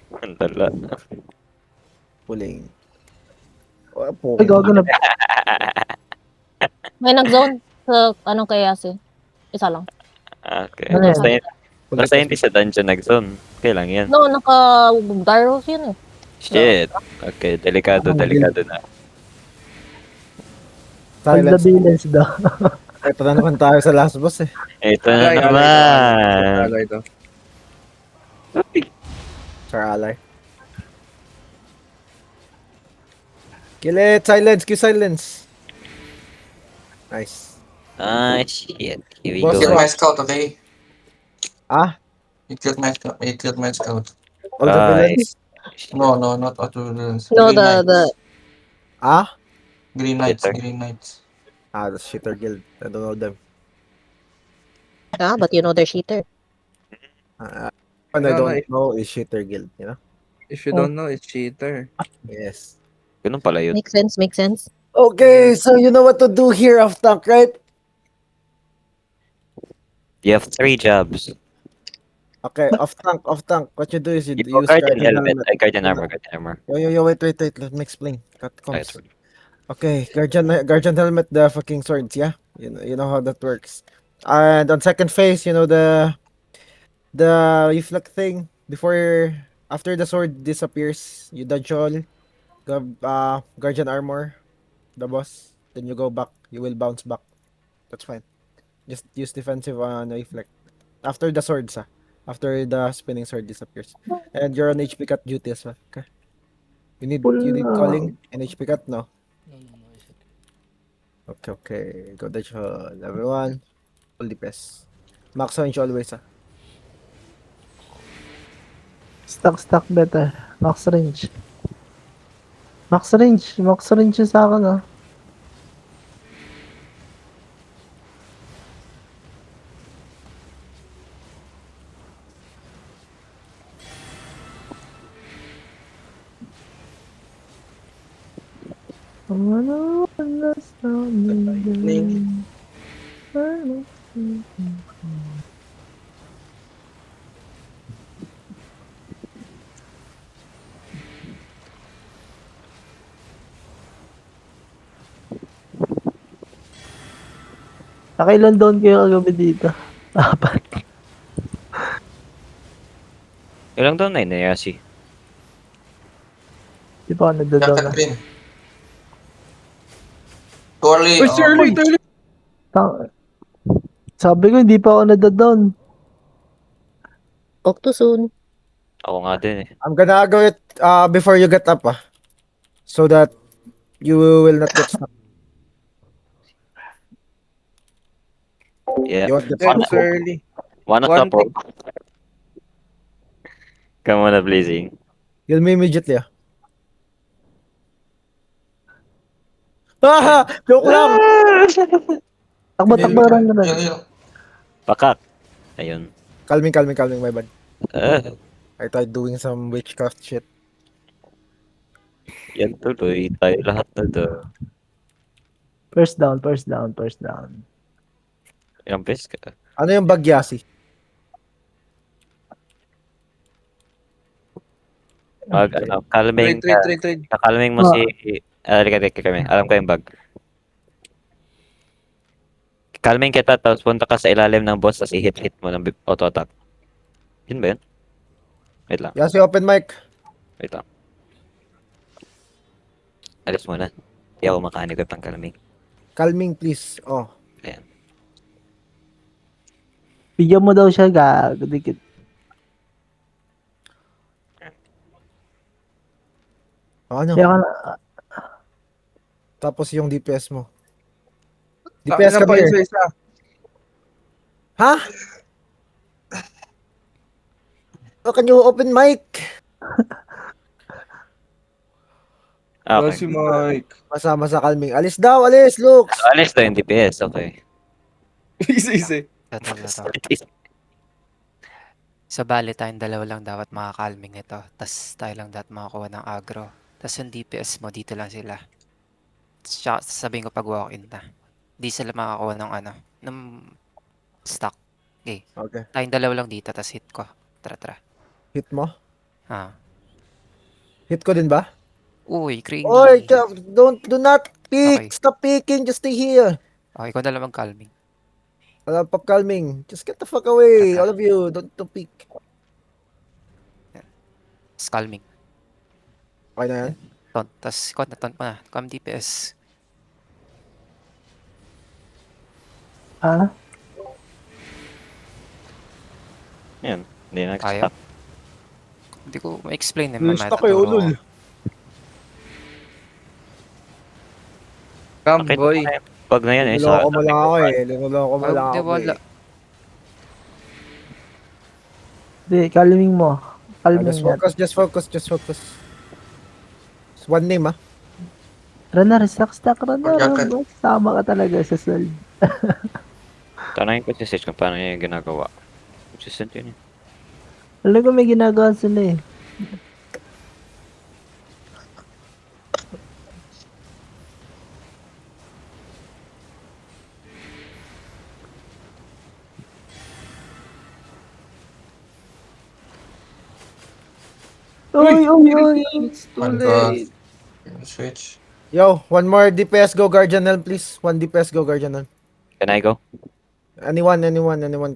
Ang dala. Pulling. Oh, po. Ay, gago na. May nag-zone sa anong kaya si? Isa lang. Okay. Ano yan? Basta hindi sa dungeon nag-zone. Okay lang yan. No, naka-Gyros yun eh. Shit. Okay, delikado na. Paldo Silence. bilance daw. Ito na naman tayo sa last boss eh. Ito na Alay, naman. alay to. Sir Ally. Kill it! Silence! Nice. Ah, shit. Here we Boss, Kill go. my scout, okay? Ah? You killed my scout. All the Bye. villains? No, not auto villains. No, Green Knights. Ah? Green Knights, Shitter. Green Knights. Ah, the Shitter Guild. I don't know them. Ah, but you know they're cheater. One I No, no, don't know is Shitter Guild, you know? if you don't know, it's cheater. Yes. Ganun pala yun. Makes sense, makes sense. Okay, so you know what to do here off tank, right? You have 3 jobs. Okay, off tank. What you do is you You go use guardian guardian helmet. helmet. Ay, guardian armor, guardian armor. Yo, wait. Let me explain. Cut Ay, comms. sorry. Okay, guardian helmet, the fucking swords, yeah? You know how that works. And on second phase, you know the reflect thing after the sword disappears, you dodge all, guardian armor, the boss, then you go back, you will bounce back. That's fine. Just use defensive on reflect. After the swords, after the spinning sword disappears. And you're on HP cut duty as well. Okay. You need calling and HP cut, no? No, it's okay. Okay. Go dodge all. Everyone. Full DPS. Max range always, Stack better. Max range. Max range yung sa akin, ah. Nakailan doon kayo kagabi dito? Apat. Ilang doon na yun, Yasi? Di pa ako nagdadon. Jacket green. Too early. Uy, too early. Sabi ko, hindi pa ako nagdadon. Talk too soon. Ako nga din eh. I'm gonna go it before you get up, so that you will not get stuck. Yeah. You won't get Yeah, stuck. too early. Wanna One stop po? Come on, Blazing. Kill me immediately, Joke lang! Takbo lang na rin. Heal. Pakak. Ayun. Calming, my bad. Ah, I tried doing some witchcraft shit. yan tuloy. Tayo lahat na to. First down. Ilang beses ka? Ano yung bagyasi? Calming ka. Wait. Nakalming mo si... Teka kami. Alam ko yung bag. Calming kita, tapos punta ka sa ilalim ng boss, tapos i-hit mo ng auto-attack. Yun ba yun? Wait lang. Yasi, open mic. Wait lang. Alis muna. Hindi ako makahanap ng calming. Calming, please. Oh. Ayan. Bigyan mo daw siya, gago. Dikit. Ano? Kaya ka na, Tapos yung DPS mo. DPS Tangina kami. pa isa-isa. Ha? Oh, can you open mic? Wala Okay. si Mike. Masama sa calming. Alis daw, alis, Lux. Alis na yung DPS, okay. Isa-isa. Ito. Sa bali tayong dalawa lang dapat makakalming nito. Tas tayo lang dapat makakuha ng agro. Tas yung DPS mo, dito lang sila. Tsaka sasabihin ko pag walk-in na. Di sila makakuha ng ng stock. Okay. Okay. Tayong dalawa lang dito, tas hit ko. Tara. Hit mo? Ah. Hit ko din ba? Uy, cringy. Oy, do not peek. Okay. Stop peeking. Just stay here. Okay, ikaw na lang mag-calming. Wala pop calming. Just get the fuck away. Okay. All of you. Don't peek. Tas calming. Okay na yan? Taunt. Tas ikaw na taunt mo na. Come DPS. ah? Yan. Hindi na Kaya? stop. Hindi ko ma-explain eh. Gusto mamaya kayo, tuturo ulol. ko. Come, Bakit boy. Wag na yan eh. Niloko mo lang ako eh. Niloko mo lang Hindi, ako wala. eh. Hindi, calming mo. Calming Just yan. focus. Just one name, Runner, stack, runner. Jacket. Boss, tama ka talaga sa sold. Tanongin ko si Sage kung paano niya yung ginagawa. Consistent yun eh. Alam ko may ginagawa sila eh. Oy. It's too My God. late. Switch. Yo, one more DPS go Guardian Helm, please. One DPS go Guardian Helm. Can I go? Anyone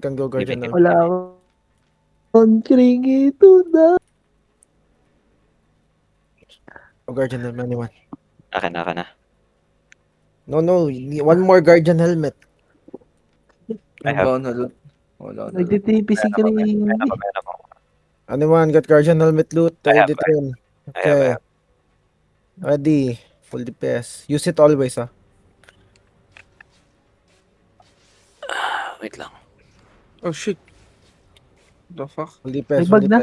can go Guardian Give Helm. it Wala ako. On krigito na. Go Guardian Helm, anyone. Akin na. No, one more Guardian Helmet. I Ano have. ba na loot? Wala na loot. Nagtitipi si Kringy. Meron ako. Anyone got Guardian Helmet loot? I have, Edit yun. I have. Ready. Full DPS. Use it always, ah. Wait lang. Oh shit. The fuck? Full DPS. May bug na?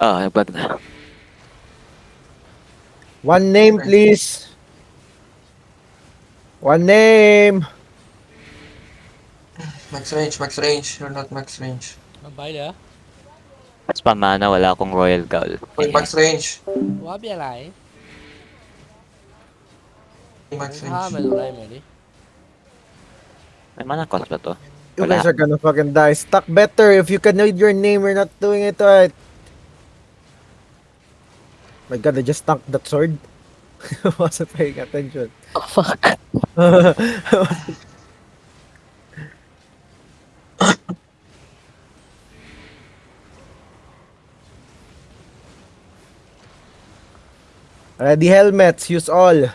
Nagbag na. One name, please. One name. Max range. You're not max range. Ang baile ah. Spam mana, wala akong Royal Gull. Wait, max range. Wabi alay. Max Ah, range. may ulay mo di. May mana cost ba to? You Wala. guys are gonna fucking die. Stuck better. If you can read your name, we're not doing it right. My god, I just tanked that sword. Wasn't paying attention. Oh, fuck. Ready helmets. Use all.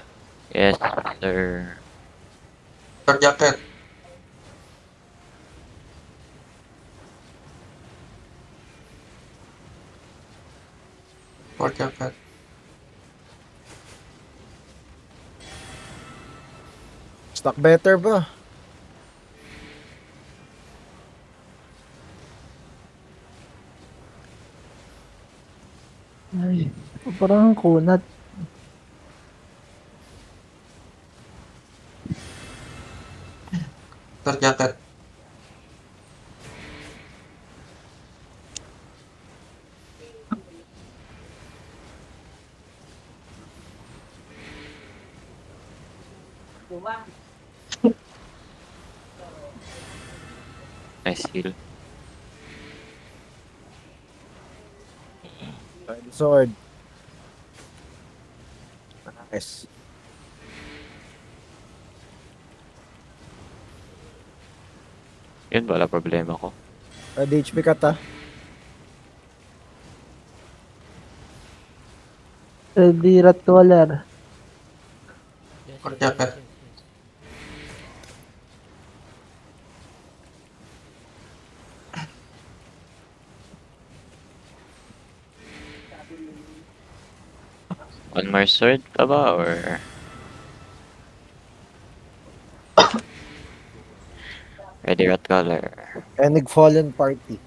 Yes, sir. Dark jacket. Dark jacket. Stuck better ba? Ay, parang kunat. Dark jacket. Nice heal. Sword. Nice. Yun, wala problema ko. Ready HP cut, ah. Ready Rottweiler. Yes, Dark jacket. One more sword pa ba, or... Ready Rat Color. Enig Fallen Party.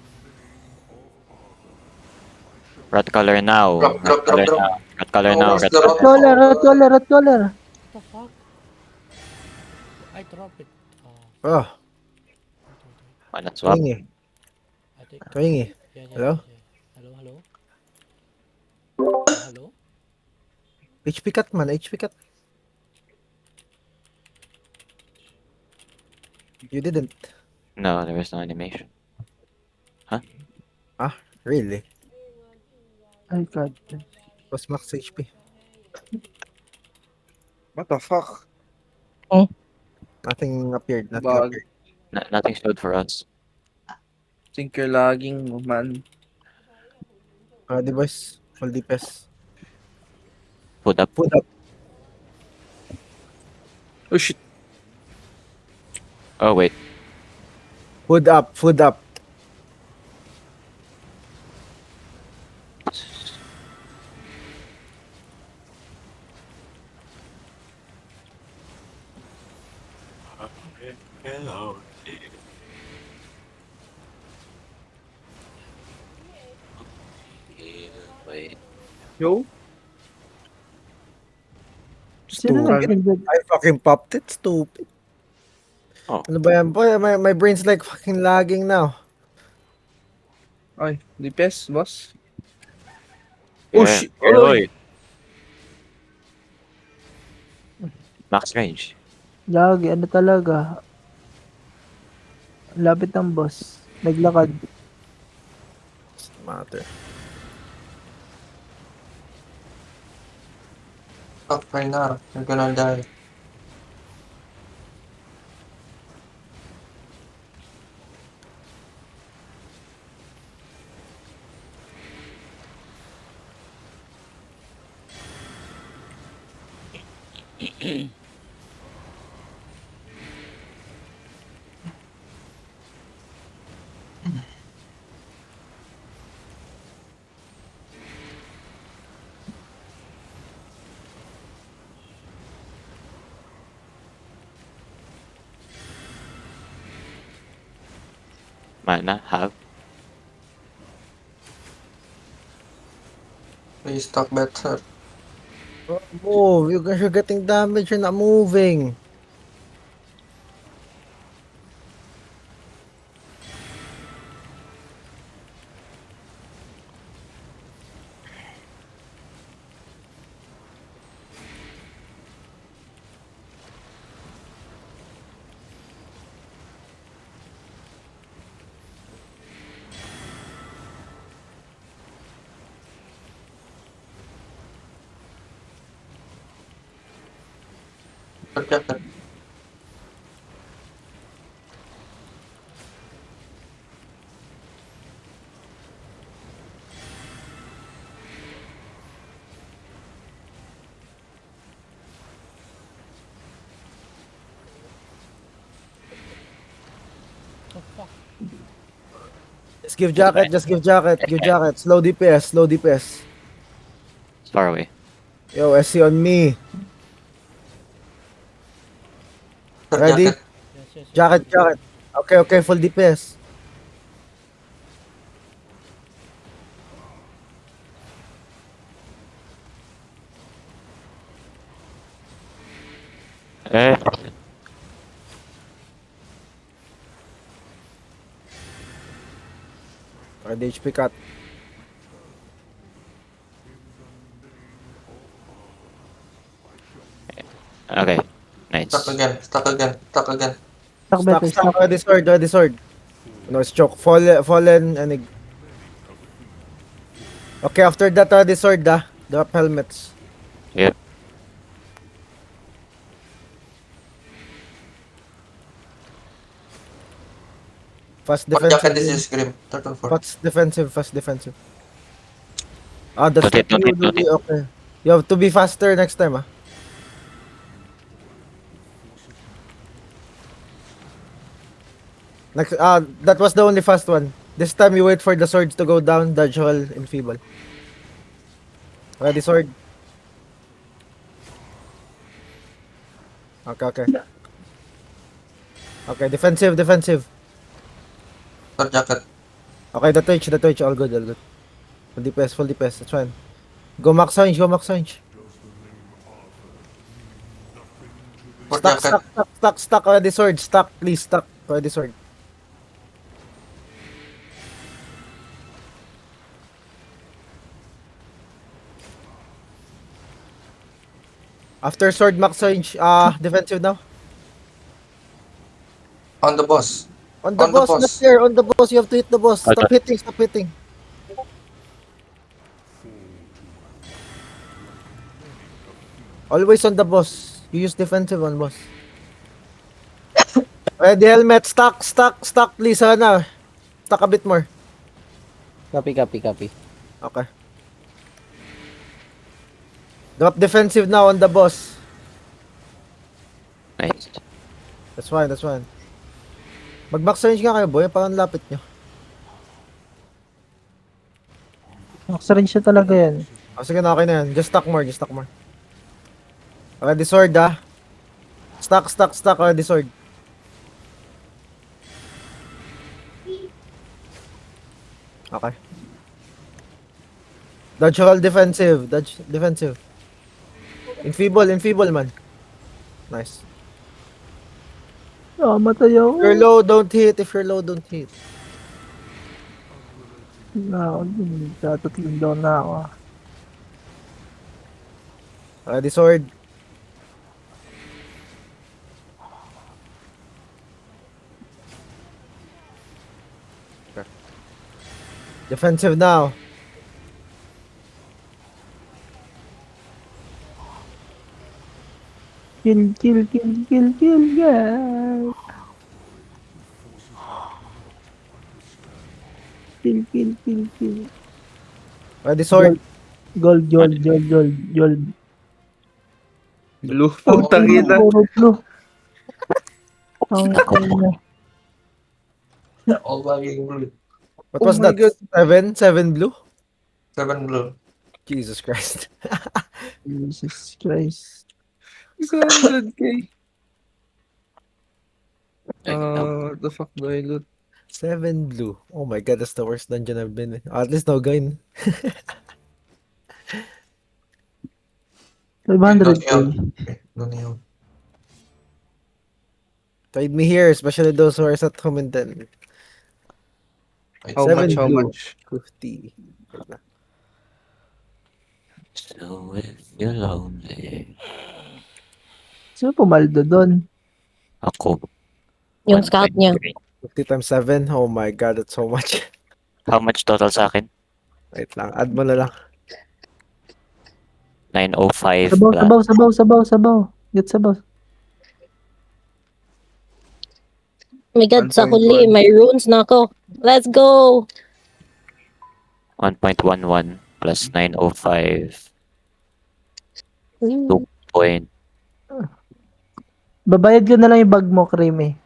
Rat Color now. Drop. Rat Color now. Rat Color now. Almost Rat the Color. Rottweiler. What the fuck? I drop it. Oh, Oh, Why not swap? Twingy. I think. Twingy. Yeah. Hello? Hello. Hello. HP cut man, HP cut. You didn't. No, there was no animation. Really? Ay, God. Was max HP. What the fuck? Nothing appeared. Nothing Bug. appeared. Nothing showed for us. Think you're lagging, man. Di boys. Full DPS. Put up. Put up. Oh shit. Oh, wait. Food up. Food up. Wait. Yo? Sino Stupid. nag-send? I fucking popped it. Stupid. Oh. Ano ba yan? Boy, my brain's like fucking lagging now. Ay, DPS, boss. Oh, Yeah. shit. Oy. Max range. Lagi, ano talaga. Lapit ng boss. Naglakad. Matter. Fuck, Reinhardt. You're gonna die. Mana, have. Please talk better. Move. You guys are getting damaged. You're not moving. Projected. Oh, fuck. Just give jacket. Just give jacket. Give jacket. Slow DPS. Slow DPS. Far away. Yo, SC on me. Ready? Projected. Yes. Jacket, jacket. Okay, okay. Full DPS. Eh. Ready HP cut. Okay. Nice. Stuck again. Stuck again. Stuck again. Stuck Stuck, better, stuck. stuck. Ready sword. Ready sword. No, it's choke. Fallen. And okay, after that, ready sword, drop helmets. Yep. Fast What jacket is defensive. this, Grim? Turtle 4. Fast defensive. Fast defensive. Ah, that's Don't hit, what don't you hit, don't do. Okay. You have to be faster next time, Next, that was the only fast one. This time you wait for the swords to go down, dodge while enfeeble. Ready sword. Okay, okay. Okay, defensive, defensive. Third jacket. Okay, the twitch, all good, all good. Full DPS, that's fine. Go max range, go max range. Fourth Stuck, jacket. stuck, ready sword, stuck, please, stuck, ready sword. After sword max range, defensive now. On the boss. On the On the boss, boss. not there, on the boss, you have to hit the boss. Stop Okay. hitting, stop hitting. Always on the boss. You use defensive on boss. Ready helmet, stuck, please, sana. Stuck a bit more. Copy. Okay. Drop defensive now on the boss. Nice. That's fine, that's fine. Mag-max range nga kayo, boy. Parang lapit nyo. Max range siya talaga yan. Oh, sige na, okay na yan. Just stack more, just stack more. Ready sword, Stuck, ready sword. Okay. Dodge roll defensive, dodge defensive. Enfeeble man. Nice. Matay ako. If you're low, don't hit. If you're low, don't hit. Tatatlong down na ako. The sword. Defensive now. Kill, guys. Kill. The sword. Gold. Blue. Putang ina. Puro blue. Ang ina. All bagay blue. What Oh was my that? God. 7 blue? 7 blue. Jesus Christ. Jesus Christ. 600k. What the fuck do I loot? 7 blue. Oh my god, that's the worst dungeon I've been in. At least no gun. 500 Doon na yun. Trade me here, especially those who are at home and then. How 7 much? How blue. much? 50. So if you're lonely. Sino pumaldo doon? Ako. Yung scout niya. 50 times 7. Oh my god, that's so much. How much total sa akin? Wait lang. Add mo na lang. 905 plus. Sabaw. Get sabaw. Oh my god, sa 1.1. huli, may runes na ako. Let's go! 1.11 plus 905. Mm. Point. Babayad ko na lang yung bag mo, Creamy.